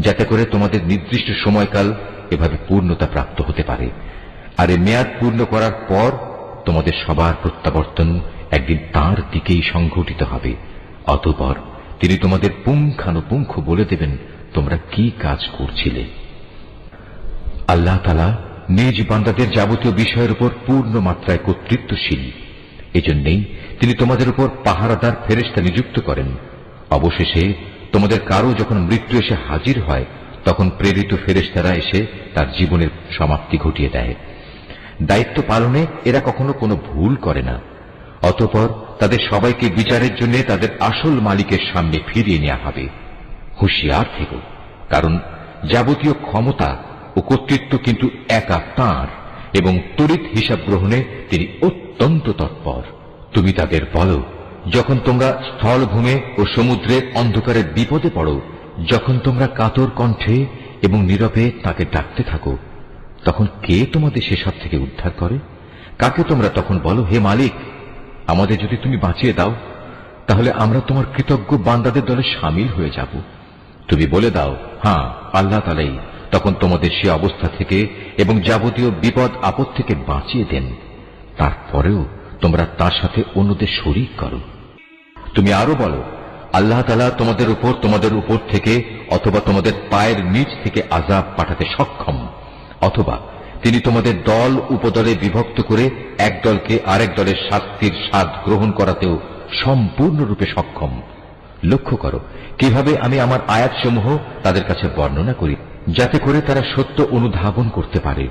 যাতে করে তোমাদের নির্দিষ্ট সময়কাল এভাবে পূর্ণতা প্রাপ্ত হতে পারে। আর এই মেয়াদ পূর্ণ করার পর তোমাদের সবার প্রত্যাবর্তন একদিন তাঁর দিকেই সংঘটিত হবে। অতঃপর তিনি তোমাদের পুঙ্খানুপুঙ্খ বলে দেবেন তোমরা কি কাজ করছিলে। আল্লাহ তাআলা নিজ বান্দাদের যাবতীয় বিষয়ের উপর পূর্ণ মাত্রায় কর্তৃত্বশীল। এজন্যই তিনি তোমাদের উপর পাহারাদার ফেরেশতা নিযুক্ত করেন। অবশেষে তোমাদের কারো যখন মৃত্যু এসে হাজির হয় তখন প্রেরিত ফেরেশতারা এসে তার জীবনের সমাপ্তি ঘটিয়ে দেয়। দায়িত্ব পালনে এরা কখনো কোনো ভুল করে না। অতঃপর তাদের সবাইকে বিচারের জন্য তাদের আসল মালিকের সামনে ফিরিয়ে নেওয়া হবে। হুঁশিয়ার থেকো, কারণ যাবতীয় ক্ষমতা ও কর্তৃত্ব কিন্তু একা তাঁর এবং তড়িৎ হিসাব গ্রহণে তিনি অত্যন্ত তৎপর। তুমি তাদের বলো, যখন তোমরা স্থলভূমে ও সমুদ্রের অন্ধকারের বিপদে পড়ো, যখন তোমরা কাতর কণ্ঠে এবং নীরবে তাকে ডাকতে থাকো, তখন কে তোমাদের সেসব থেকে উদ্ধার করে? কাকে তোমরা তখন বলো, হে মালিক, আমাদের যদি তুমি বাঁচিয়ে দাও তাহলে আমরা তোমার কৃতজ্ঞ বান্দাদের দলে শামিল হয়ে যাব। তুমি বলে দাও, হ্যাঁ, আল্লাহ তাআলাই তখন তোমাদের সে অবস্থা থেকে এবং যাবতীয় বিপদ আপদ থেকে বাঁচিয়ে দেন। তারপরেও তোমরা তার সাথে অন্যদের শরীক করো। তুমি আরো বলো, আল্লাহ তাআলা তোমাদের উপর থেকে অথবা তোমাদের পায়ের নিচ থেকে আযাব পাঠাতে সক্ষম, অথবা তিনি তোমাদের দল উপদলে বিভক্ত করে এক দলকে আরেক দলের শাস্তির স্বাদ গ্রহণ করাতেও সম্পূর্ণরূপে সক্ষম। লক্ষ্য করো কিভাবে আমি আমার আয়াতসমূহ তাদের কাছে বর্ণনা করি, যাতে করে তারা সত্য অনুধাবন করতে পারে।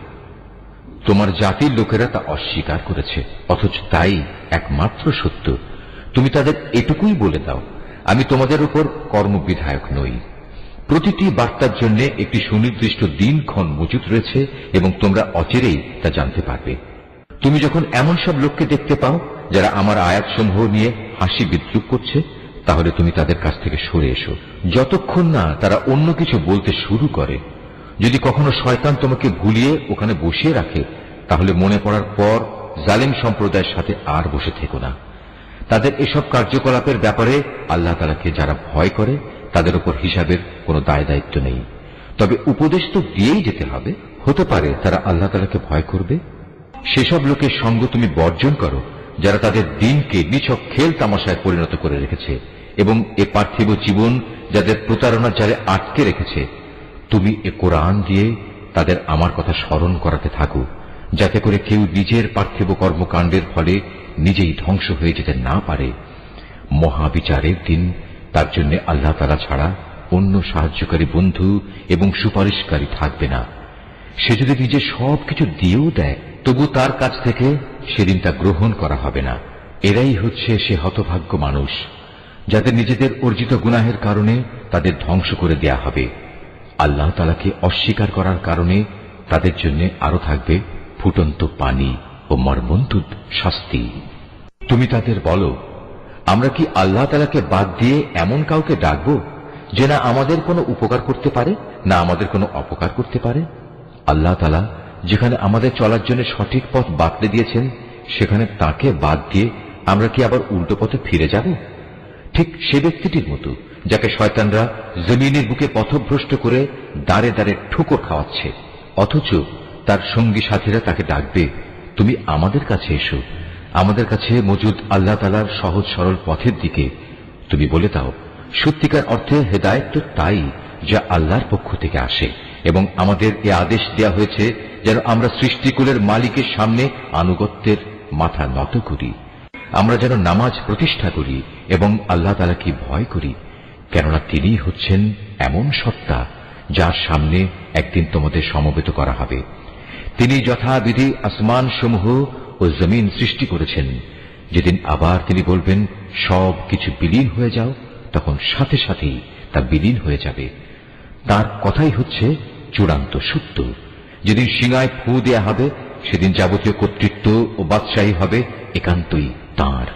তোমার জাতির লোকেরা তা অস্বীকার করেছে, অথচ তাই একমাত্র সত্য। তুমি তাদের এটুকুই বলে দাও, আমি তোমাদের উপর কর্মবিধায়ক নই। প্রতিটি বার্তার জন্য একটি সুনির্দিষ্ট দিনক্ষণ মজুদ রয়েছে এবং তোমরা অচিরেই তা জানতে পারবে। তুমি যখন এমন সব লোককে দেখতে পাও যারা আমার আয়াতসমূহ নিয়ে হাসি বিদ্রুপ করছে, তাহলে তুমি তাদের কাছ থেকে সরে এসো, যতক্ষণ না তারা অন্য কিছু বলতে শুরু করে। যদি কখনো শয়তান তোমাকে ভুলিয়ে ওখানে বসিয়ে রাখে, তাহলে মনে পড়ার পর জালিম সম্প্রদায়ের সাথে আর বসে থেকো না। তাদের এসব কার্যকলাপের ব্যাপারে আল্লাহ তাআলাকে যারা ভয় করে তাদের উপর হিসাবের কোনো দায় দায়িত্ব নেই। তবে উপদেশ তো দিয়েই যেতে হবে। হতে পারে তারা আল্লাহ তাআলাকে ভয় করবে। সেসব লোকের সঙ্গ তুমি বর্জন করো যারা তাদের দিনকে নিছক খেল তামাশায় পরিণত করে রেখেছে এবং এ পার্থিব জীবন যাদের প্রতারণার জালে আটকে রেখেছে। তুমি এ কোরআন দিয়ে তাদের আমার কথা স্মরণ করাতে থাকো, যাতে করে কেউ নিজের পার্থিব কর্মকাণ্ডের ফলে নিজেই ধ্বংস হয়ে যেতে না পারে। মহাবিচারের দিন তার জন্য আল্লাহ তাআলা ছাড়া অন্য সাহায্যকারী বন্ধু এবং সুপারিশকারী থাকবে না। সে যদি নিজে সবকিছু দিয়েও দেয়, তবু তার কাছ থেকে সেদিন তা গ্রহণ করা হবে না। এরাই হচ্ছে সে হতভাগ্য মানুষ যাদের নিজেদের অর্জিত গুনাহের কারণে তাদের ধ্বংস করে দেয়া হবে। আল্লাহ তাআলাকে অস্বীকার করার কারণে তাদের জন্য আরো থাকবে ফুটন্ত পানি ও মর্মন্তুদ শাস্তি। তুমি তাদের বলো, আমরা কি আল্লাহ তাআলাকে বাদ দিয়ে এমন কাউকে ডাকব যে না আমাদের কোনো উপকার করতে পারে না আমাদের কোনো অপকার করতে পারে? আল্লাহ তাআলা যেখানে আমাদের চলার জন্য সঠিক পথ বাতলে দিয়েছেন, সেখানে তাকে বাদ দিয়ে আমরা কি আবার উল্টো পথে ফিরে যাব? ঠিক সে ব্যক্তিটির মতো যাকে শয়তানরা জমিনের বুকে পথভ্রষ্ট করে দাঁড়ে দাঁড়ে ঠুকর খাওয়াচ্ছে, অথচ তার সঙ্গী সাথীরা তাকে ডাকবে, তুমি আমাদের কাছে এসো, আমাদের কাছে মজুদ আল্লাহ তাআলার সহজ সরল পথের দিকে। তুমি বলে দাও, সত্যিকার অর্থে হেদায়েত তো তাই যা আল্লাহর পক্ষ থেকে আসে, এবং আমাদের এ আদেশ দেয়া হয়েছে যেন আমরা সৃষ্টিকুলের মালিকের সামনে আনুগত্যের মাথা নত করি, আমরা যেন নামাজ প্রতিষ্ঠা করি এবং আল্লাহ তাআলাকে ভয় করি, কেননা তিনিই হচ্ছেন এমন সত্তা যার সামনে একদিন তোমাদের সমবেত করা হবে। তিনি যথাবিধি আসমান সমূহ ও জমিন সৃষ্টি করেছেন। যেদিন আবার তিনি বলবেন সব কিছু বিলীন হয়ে যাও, তখন সাথে সাথেই তা বিলীন হয়ে যাবে। তার কথাই হচ্ছে চূড়ান্ত সত্য। যেদিন সিংহায় ফু দেয়া হবে, সেদিন যাবতীয় কর্তৃত্ব ও বাদশাহী হবে একান্তই তাঁর।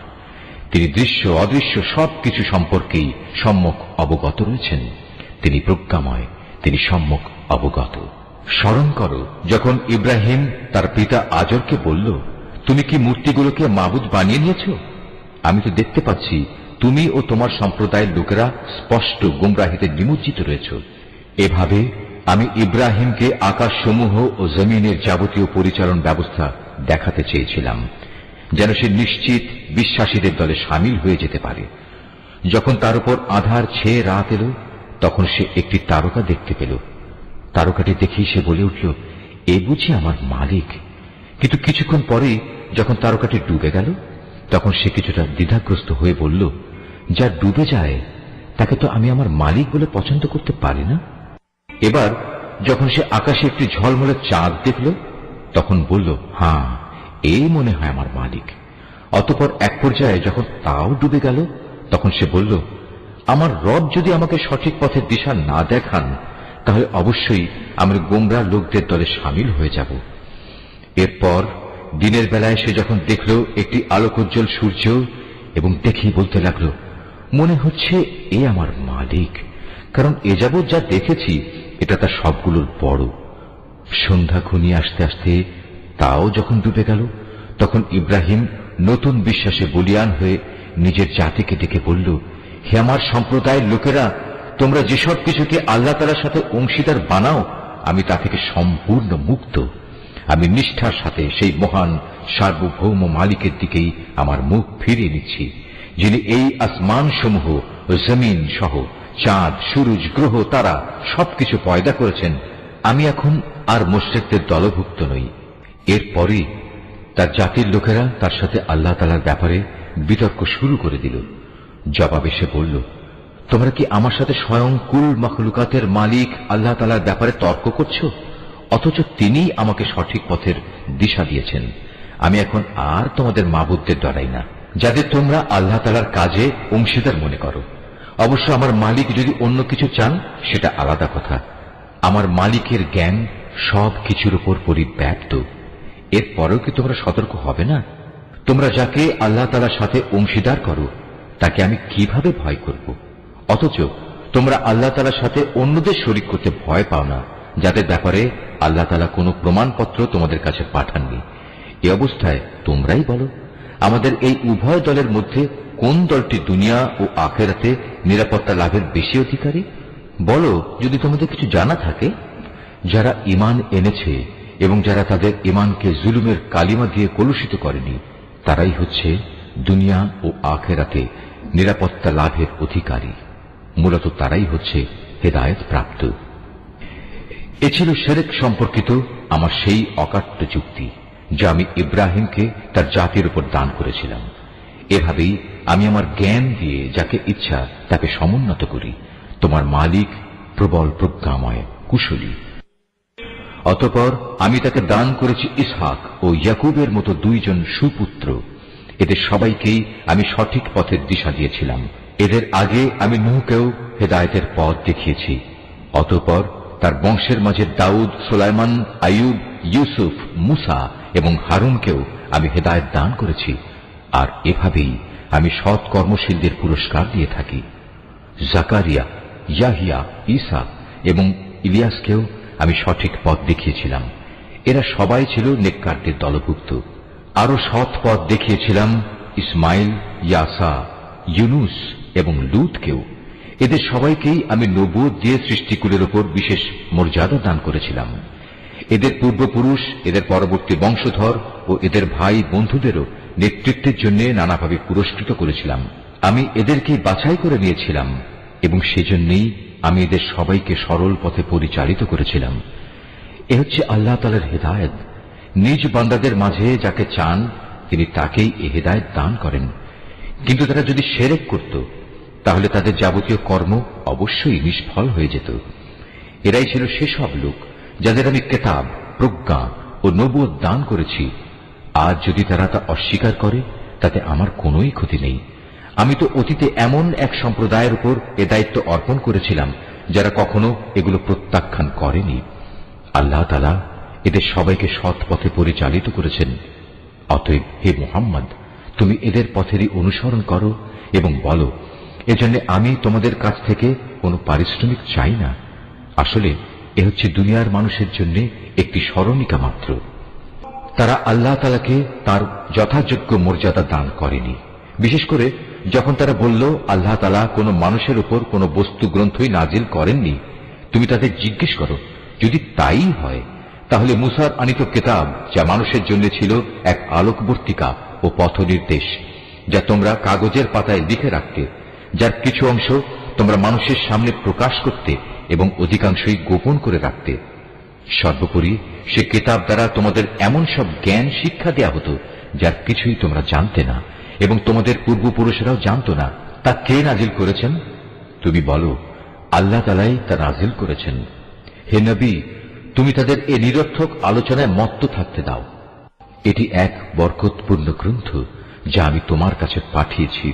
তিনি দৃশ্য অদৃশ্য সবকিছু সম্পর্কেই সম্যক অবগত রয়েছেন। তিনি প্রজ্ঞাময়, তিনি সম্যক অবগত। স্মরণ করো যখন ইব্রাহিম তার পিতা আজরকে বলল, তুমি কি মূর্তিগুলোকে মাবুদ বানিয়ে নিয়েছ? আমি তো দেখতে পাচ্ছি তুমি ও তোমার সম্প্রদায়ের লোকেরা স্পষ্ট গুমরাহিতে নিমজ্জিত রয়েছ। এভাবে আমি ইব্রাহিমকে আকাশসমূহ ও জমিনের যাবতীয় পরিচালন ব্যবস্থা দেখাতে চেয়েছিলাম, যেন সে নিশ্চিত বিশ্বাসীদের দলে সামিল হয়ে যেতে পারে। যখন তার উপর আঁধার ছেয়ে রাত এলো, তখন সে একটি তারকা দেখতে পেল। তারকাটি দেখেই সে বলে উঠল, এ বুঝি আমার মালিক। কিন্তু কিছুক্ষণ পরেই যখন তারকাটি ডুবে গেল, তখন সে কিছুটা দ্বিধাগ্রস্ত হয়ে বলল, যা ডুবে যায় তাকে তো আমি আমার মালিক বলে পছন্দ করতে পারি না। এবার যখন সে আকাশে একটি ঝলমলে চাঁদ দেখল, তখন বলল, হ্যাঁ, এই মনে হয় আমার মালিক। অতঃপর এক পর্যায়ে যখন তাও ডুবে গেল, তখন সে বলল, আমার রব যদি আমাকে সঠিক পথের দিশা না দেখান, তাহলে অবশ্যই আমরা গোমরা লোকদের দলে সামিল হয়ে যাব। এরপর দিনের বেলায় সে যখন দেখল একটি আলোকোজ্জ্বল সূর্য, এবং দেখেই বলতে লাগলো, মনে হচ্ছে এ আমার মালিক, কারণ এ যাবৎ যা দেখেছি এটা তার সবগুলোর বড়। সন্ধ্যা ঘনিয়ে আসতে আসতে তাও যখন ডুবে গেল, তখন ইব্রাহিম নতুন বিশ্বাসে বলীয়ান হয়ে নিজের জাতিকে ডেকে বলল, হে আমার সম্প্রদায়ের লোকেরা, তোমরা যেসব কিছুকে আল্লাহ তাআলার সাথে অংশীদার বানাও, আমি তা থেকে সম্পূর্ণ মুক্ত। আমি নিষ্ঠার সাথে সেই মহান সার্বভৌম মালিকের দিকেই আমার মুখ ফিরিয়ে নিচ্ছি, যিনি এই আসমান সমূহ ও জমিন সহ চাঁদ, সূরজ, গ্রহ, তারা সবকিছু পয়দা করেছেন। আমি এখন আর মুশরিকদের দলভুক্ত নই। এরপরে তার জাতির লোকেরা তার সাথে আল্লাহ তাআলার ব্যাপারে বিতর্ক শুরু করে দিল। জবাবে সে বলল, তোমরা কি আমার সাথে স্বয়ং কুল মাখলুকাতের মালিক আল্লাহ তাআলার ব্যাপারে তর্ক করছো, অথচ তিনিই আমাকে সঠিক পথের দিশা দিয়েছেন। আমি এখন আর তোমাদের মাবুদদের ডরাই না, যাদের তোমরা আল্লাহ তাআলার কাজে অংশীদার মনে করো। অবশ্য আমার মালিক যদি অন্য কিছু চান, সেটা আলাদা কথা। আমার মালিকের জ্ঞান সব কিছুর উপর পরিব্যাপ্ত। এরপরেও কি তোমরা সতর্ক হবে না? তোমরা যাকে আল্লাহ তাআলার সাথে অংশীদার করো, তাকে আমি কিভাবে ভয় করব? অথচ তোমরা আল্লাহ তাআলার সাথে অন্যদের শরীক করতে ভয় পাও না, যাদের ব্যাপারে আল্লাহ তাআলা কোনো প্রমাণপত্র তোমাদের কাছে পাঠাননি। এ অবস্থায় তোমরাই বলো, আমাদের এই উভয় দলের মধ্যে কোন দলটি দুনিয়া ও আখিরাতে নিরাপত্তা লাভের বেশি অধিকারী? বলো, যদি তোমাদের কিছু জানা থাকে। যারা ঈমান এনেছে এবং যারা তাদের ঈমানকে জুলুমের কালিমা দিয়ে কলুষিত করেনি, তারাই হচ্ছে দুনিয়া ও আখিরাতে নিরাপত্তা লাভের অধিকারী। মূলত তারাই হচ্ছে হেদায়েত প্রাপ্ত। এ ছিল শিরক সম্পর্কিত আমার সেই অকাট্য যুক্তি, যা আমি ইব্রাহিমকে তার জাতির উপর দান করেছিলাম। এভাবেই আমি আমার জ্ঞান দিয়ে যাকে ইচ্ছা তাকে সমুন্নত করি। তোমার মালিক প্রবল প্রজ্ঞাময়, কুশলী। অতঃপর আমি তাকে দান করেছি ইসহাক ও ইয়াকুবের মতো দুইজন সুপুত্র। এদের সবাইকেই আমি সঠিক পথের দিশা দিয়েছিলাম। এদের আগে আমি নূহকেও হেদায়েতের পথ দেখিয়েছি। অতঃপর তার বংশের মাঝে দাউদ, সুলাইমান, আইয়ুব, ইউসুফ, মুসা এবং হারুনকেও আমি হেদায়েত দান করেছি। আর এভাবেই আমি সৎ কর্মশীলদের পুরস্কার দিয়ে থাকি। জাকারিয়া, ইয়াহিয়া, ঈসা এবং ইলিয়াসকেও আমি সঠিক পথ দেখিয়েছিলাম। এরা সবাই ছিল নেককারদের দলভুক্ত। আরো সৎ পথ দেখিয়েছিলাম ইসমাইল, ইয়াসা, ইউনুস এবং লূতকেও। এদের সবাইকেই আমি নবুয়ত দিয়ে সৃষ্টিকুলের উপর বিশেষ মর্যাদা দান করেছিলাম। এদের পূর্বপুরুষ, এদের পরবর্তী বংশধর ও এদের ভাই বন্ধুদেরও নেতৃত্বের জন্য নানাভাবে পুরস্কৃত করেছিলাম। আমি এদেরকেই বাছাই করে নিয়েছিলাম এবং সেজন্যই আমি এদের সবাইকে সরল পথে পরিচালিত করেছিলাম। এ হচ্ছে আল্লাহ তাআলার হেদায়েত। নিজ বান্দাদের মাঝে যাকে চান তিনি তাকেই এ হেদায়েত দান করেন। কিন্তু তারা যদি শিরক করত, তাহলে তাদের যাবতীয় কর্ম অবশ্যই নিষ্ফল হয়ে যেত। এরাই ছিল সেসব লোক যাদের আমি কিতাব, প্রজ্ঞা ও নবুয়ত দান করেছি। আজ যদি তারা তা অস্বীকার করে, তাতে আমার কোনোই ক্ষতি নেই। আমি তো অতীতে এমন এক সম্প্রদায়ের উপর এ দায়িত্ব অর্পণ করেছিলাম যারা কখনো এগুলো প্রত্যাখ্যান করেনি। আল্লাহ তাআলা এদের সবাইকে সৎ পথে পরিচালিত করেছেন। অতএব হে মুহাম্মদ, তুমি এদের পথেরই অনুসরণ করো এবং বলো, এজন্য আমি তোমাদের কাছ থেকে কোনো পারিশ্রমিক চাই না। আসলে এ হচ্ছে দুনিয়ার মানুষের জন্য একটি স্মরণিকা মাত্র। তারা আল্লাহ তাআলাকে তার যথাযোগ্য মর্যাদা দান করেনি। বিশেষ করে যখন তারা বলল আল্লাহ তাআলা কোনো মানুষের উপর কোনো বস্তু গ্রন্থই নাজিল করেননি, তুমি তাদের জিজ্ঞেস করো, যদি তাই হয় তাহলে মুসার আনিত কিতাব, যা মানুষের জন্য ছিল এক আলোকবর্তিকা ও পথ নির্দেশ, যা তোমরা কাগজের পাতায় লিখে রাখতে, যার কিছু অংশ তোমরা মানুষের সামনে প্রকাশ করতে এবং অধিকাংশই গোপন করে রাখতে। সর্বোপরি সে কিতাব দ্বারা তোমাদের এমন সব জ্ঞান শিক্ষা দেয়া হতো যার কিছুই তোমরা জানতে না এবং তোমাদের পূর্বপুরুষেরাও জানত না। তা কে নাজিল করেছেন? তুমি বলো, আল্লাহ তাআলাই তা নাজিল করেছেন। হে নবী, তুমি তাদের এ নিরর্থক আলোচনায় মত্ত থাকতে দাও। এটি এক বরকতপূর্ণ গ্রন্থ যা আমি তোমার কাছে পাঠিয়েছি।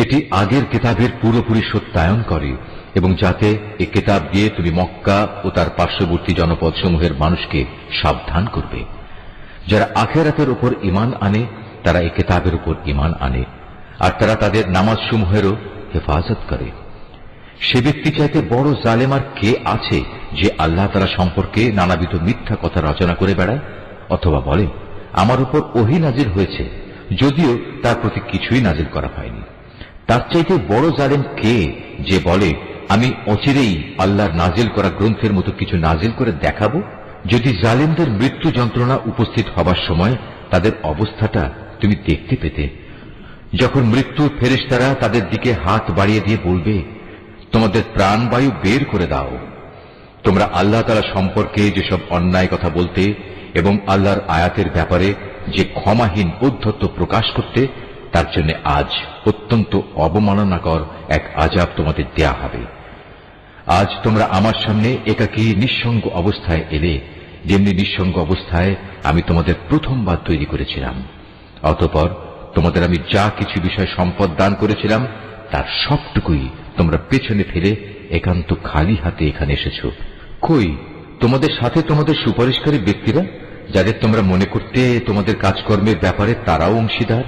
এটি আগের কিতাবের পুরোপুরি সত্যায়ন করে এবং যাতে এ কিতাব দিয়ে তুমি মক্কা ও তার পার্শ্ববর্তী জনপদসমূহের মানুষকে সাবধান করবে। যারা আখিরাতের উপর ঈমান আনে তারা এ কিতাবের উপর ঈমান আনে, আর তারা তাদের নামাজসমূহেরও হেফাজত করে। সে ব্যক্তি চাইতে বড় জালেম আর কে আছে যে আল্লাহ তাআলা সম্পর্কে নানাবিধ মিথ্যা কথা রচনা করে বেড়ায়, অথবা বলে আমার উপর ওহী নাজিল হয়েছে, যদিও তার প্রতি কিছুই নাজিল করা হয়নি। তার চাইতে বড় জালেম কে যে বলে আমি অচিরেই আল্লাহর নাজিল করা গ্রন্থের মতো কিছু নাজিল করে দেখাবো? যদি জালেমদের মৃত্যু যন্ত্রণা উপস্থিত হবার সময় তাদের অবস্থাটা তুমি দেখতে পেতে, যখন মৃত্যুর ফেরেশতারা তাদের দিকে হাত বাড়িয়ে দিয়ে বলবে, তোমাদের প্রাণবায়ু বের করে দাও। তোমরা আল্লাহ তাআলা সম্পর্কে যেসব অন্যায় কথা বলতে এবং আল্লাহর আয়াতের ব্যাপারে যে ক্ষমাহীন ঔদ্ধত্য প্রকাশ করতে, তার জন্য আজ অত্যন্ত অবমাননাকর এক আযাব তোমাদের দেয়া হবে। আজ তোমরা আমার সামনে একাকী নিঃসঙ্গ অবস্থায় এলে, যেমনি নিঃসঙ্গ অবস্থায় আমি তোমাদের প্রথমবার তৈরি করেছিলাম। অতঃপর তোমাদের আমি যা কিছু বিষয় সম্পদ দান করেছিলাম তার সবটুকুই তোমরা পেছনে ফেলে একান্ত খালি হাতে এখানে এসেছ। কই তোমাদের সাথে তোমাদের সুপারিশকারী ব্যক্তিরা, যাদের তোমরা মনে করতে তোমাদের কাজকর্মের ব্যাপারে তারাও অংশীদার?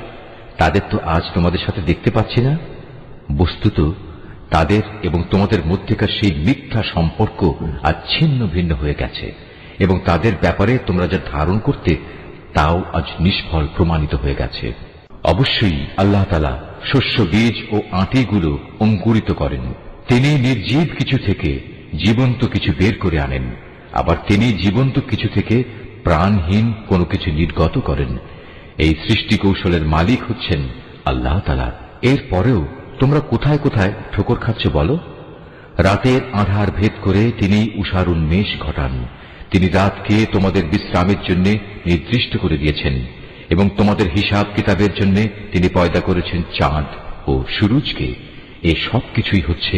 তাদের তো আজ তোমাদের সাথে দেখতে পাচ্ছি না। বস্তুত তাদের এবং তোমাদের মধ্যেকার সেই মিথ্যা সম্পর্ক আজ ছিন্ন ভিন্ন হয়ে গেছে, এবং তাদের ব্যাপারে তোমরা যা ধারণ করতে তাও আজ নিষ্ফল প্রমাণিত হয়ে গেছে। অবশ্যই আল্লাহ তাআলা শস্য বীজ ও আঁটিগুলো অঙ্কুরিত করেন। তিনি নির্জীব কিছু থেকে জীবন্ত কিছু বের করে আনেন, আবার তিনি জীবন্ত কিছু থেকে প্রাণহীন কোনো কিছু নির্গত করেন। এই সৃষ্টি কৌশলের মালিক হচ্ছেন আল্লাহ তাআলা। এর পরেও তোমরা কোথায় কোথায় ঠোকর খাচ্ছ বলো? রাতের আঁধার ভেদ করে তিনি উষার উন্মেষ ঘটান। তিনি রাতকে তোমাদের বিশ্রামের জন্য নির্দিষ্ট করে দিয়েছেন, এবং তোমাদের হিসাব কিতাবের জন্য তিনি পয়দা করেছেন চাঁদ ও সূরজকে। এ সব কিছুই হচ্ছে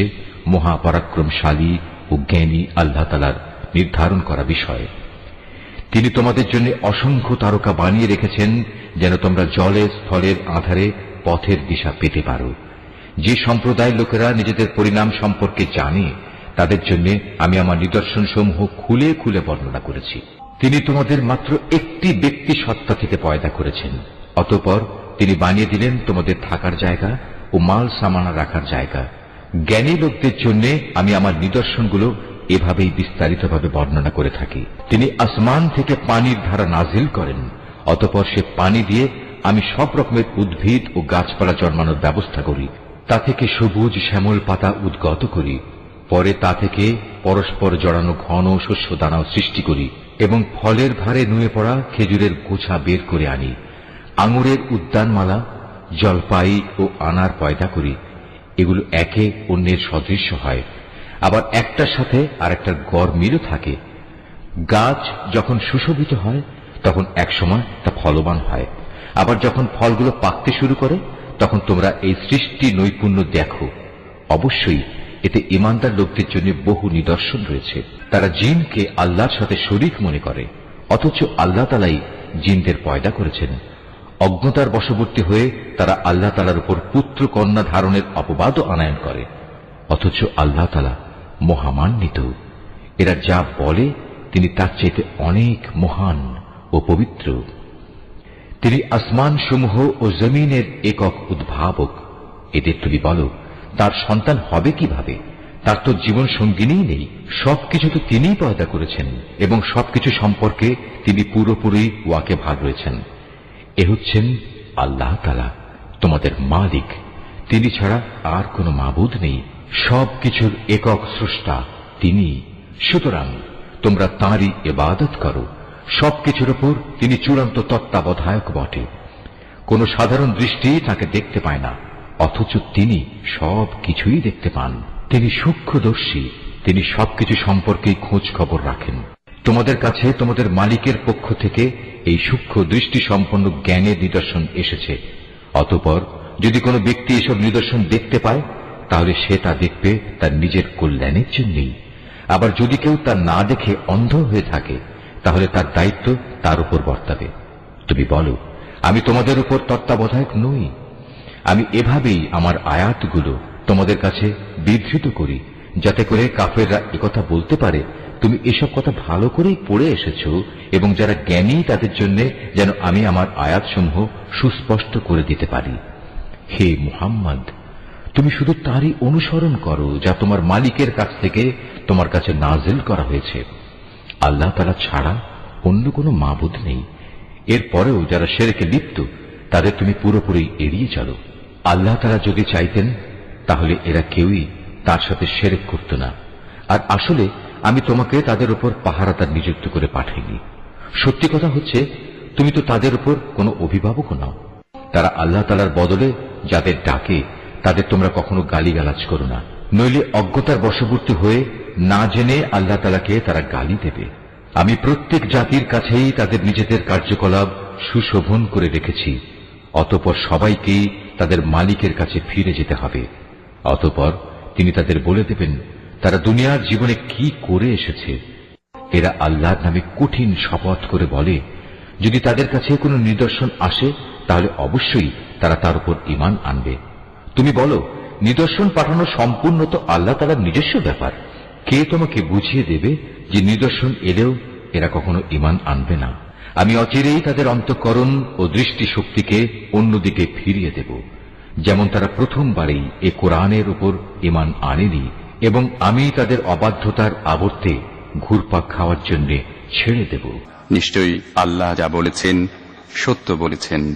মহাপরাক্রমশালী ও জ্ঞানী আল্লাহ তাআলার নির্ধারণ করা বিষয়। তিনি তোমাদের জন্য অসংখ্য তারকা বানিয়ে রেখেছেন, যেন তোমরা জলে স্থলের আধারে পথের দিশা পেতে পারো। যে সম্প্রদায়ের লোকেরা নিজেদের পরিণাম সম্পর্কে জানে, তাদের জন্য আমি আমার নিদর্শন সমূহ খুলে খুলে বর্ণনা করেছি। তিনি তোমাদের মাত্র একটি ব্যক্তি সত্তা থেকে পয়দা করেছেন, অতঃপর তিনি বানিয়ে দিলেন তোমাদের থাকার জায়গা ও মাল সামানা রাখার জায়গা। জ্ঞানী লোকদের জন্য আমি আমার নিদর্শনগুলো এভাবেই বিস্তারিতভাবে বর্ণনা করে থাকি। তিনি আসমান থেকে পানির ধারা নাজিল করেন, অতঃপর সে পানি দিয়ে আমি সব রকমের উদ্ভিদ ও গাছপালা জন্মানোর ব্যবস্থা করি। তা থেকে সবুজ শ্যামল পাতা উদ্গত করি, পরে তা থেকে পরস্পর জড়ানো ঘন শস্য দানাও সৃষ্টি করি, এবং ফলের ভারে নুয়ে পড়া খেজুরের গোছা বের করে আনি। আঙুরের উদ্যানমালা, জলপাই ও আনার পয়দা করি। এগুলো একে অন্যের সদৃশ্য হয়, আবার একটার সাথে আরেকটার গড় মিলও থাকে। গাছ যখন সুশোভিত হয় তখন একসময় তা ফলবান হয়, আবার যখন ফলগুলো পাকতে শুরু করে তখন তোমরা এই সৃষ্টি নৈপুণ্য দেখো। অবশ্যই এতে ঈমানদার লোকদের জন্য বহু নিদর্শন রয়েছে। তারা জিনকে আল্লাহর সাথে শরীক মনে করে, অথচ আল্লাহ তাআলাই জিনদের পয়দা করেছেন। অজ্ঞতার বশবর্তী হয়ে তারা আল্লাহ তাআলার উপর পুত্র কন্যা ধারণের অপবাদও আনায়ন করে, অথচ আল্লাহ তাআলা মহামান্বিত। এরা যা বলে তিনি তার চাইতে অনেক মহান ও পবিত্র। তিনি আসমান সমূহ ও জমিনের একক উদ্ভাবক। এদের তুমি বলো, তার সন্তান হবে কিভাবে? তার তো জীবন সঙ্গিনী নেই। সবকিছু তো তিনিই পয়দা করেছেন, এবং সবকিছু সম্পর্কে তিনি পুরোপুরি ওয়াকিবহাল রয়েছেন। এ হচ্ছেন আল্লাহ তাআলা, তোমাদের মালিক। তিনি ছাড়া আর কোনো মাবুদ নেই। সবকিছুর একক স্রষ্টা তিনি। সুতরাং তোমরা তাঁরই ইবাদত করো। সবকিছুর উপর তিনি চূড়ান্ত তত্ত্বাবধায়ক বটে। কোন সাধারণ দৃষ্টি তাকে দেখতে পায় না, অথচ তিনি সব কিছুই দেখতে পান। তিনি সূক্ষ্মদর্শী, তিনি সবকিছু সম্পর্কেই খোঁজ খবর রাখেন। তোমাদের কাছে তোমাদের মালিকের পক্ষ থেকে এই সূক্ষ্ম দৃষ্টি সম্পন্ন জ্ঞানের নিদর্শন এসেছে। অতঃপর যদি কোনো ব্যক্তি এসব নিদর্শন দেখতে পায়, তাহলে সে তা দেখবে তার নিজের কল্যাণের জন্যই। আবার যদি কেউ তা না দেখে অন্ধ হয়ে থাকে, তাহলে তার দায়িত্ব তার উপর বর্তাবে। তুমি বলো, আমি তোমাদের উপর তত্ত্বাবধায়ক নই? আমি এভাবেই আমার আয়াতগুলো তোমাদের কাছে বিধৃত করি, যাতে করে কাফেররা একথা বলতে পারে তুমি এসব কথা ভালো করেই পড়ে এসেছ, এবং যারা জ্ঞানী তাদের জন্য যেন আমি আমার আয়াতসমূহ সুস্পষ্ট করে দিতে পারি। হে মুহাম্মদ, তুমি শুধু তারই অনুসরণ করো যা তোমার মালিকের কাছ থেকে তোমার কাছে নাজিল করা হয়েছে। আল্লাহ তাআলা ছাড়া অন্য কোনো মাবুদ নেই। এরপরেও যারা শিরকে লিপ্ত, তাদের তুমি পুরোপুরি এড়িয়ে চলো। আল্লাহ তাআলা যদি চাইতেন তাহলে এরা কেউই তার সাথে শিরক করত না। আর আসলে আমি তোমাকে তাদের উপর পাহারাদার নিযুক্ত করে পাঠাইনি। সত্যি কথা হচ্ছে, তুমি তো তাদের উপর কোনো অভিভাবক নাও। তারা আল্লাহ তাআলার বদলে যাদের ডাকে তাদের তোমরা কখনো গালিগালাজ করো না, নইলে অজ্ঞতার বশবর্তী হয়ে না জেনে আল্লাহ তাআলাকে তারা গালি দেবে। আমি প্রত্যেক জাতির কাছেই তাদের নিজেদের কার্যকলাপ সুশোভন করে রেখেছি। অতঃপর সবাইকেই তাদের মালিকের কাছে ফিরে যেতে হবে। অতঃপর তিনি তাদের বলে দেবেন তারা দুনিয়ার জীবনে কি করে এসেছে। এরা আল্লাহর নামে কঠিন শপথ করে বলে, যদি তাদের কাছে কোনো নিদর্শন আসে তাহলে অবশ্যই তারা তার উপর ঈমান আনবে। তুমি বলো, নিদর্শন পাঠানো সম্পূর্ণ তো আল্লাহ তাআলার নিজস্ব ব্যাপার। কে তোমাকে বুঝিয়ে দেবে যে নিদর্শন এলেও এরা কখনো ঈমান আনবে না? আমি অচিরেই তাদের অন্তঃকরণ ও দৃষ্টি শক্তিকে অন্যদিকে ফিরিয়ে দেব। যেমন তারা প্রথমবারেই এ কোরআনের উপর ঈমান আনেনি এবং আমি তাদের অবাধ্যতার আবর্তে ঘুরপাক খাওয়ার জন্য ছেড়ে দেব। নিশ্চয়ই আল্লাহ যা বলেছেন সত্য বলেছেন।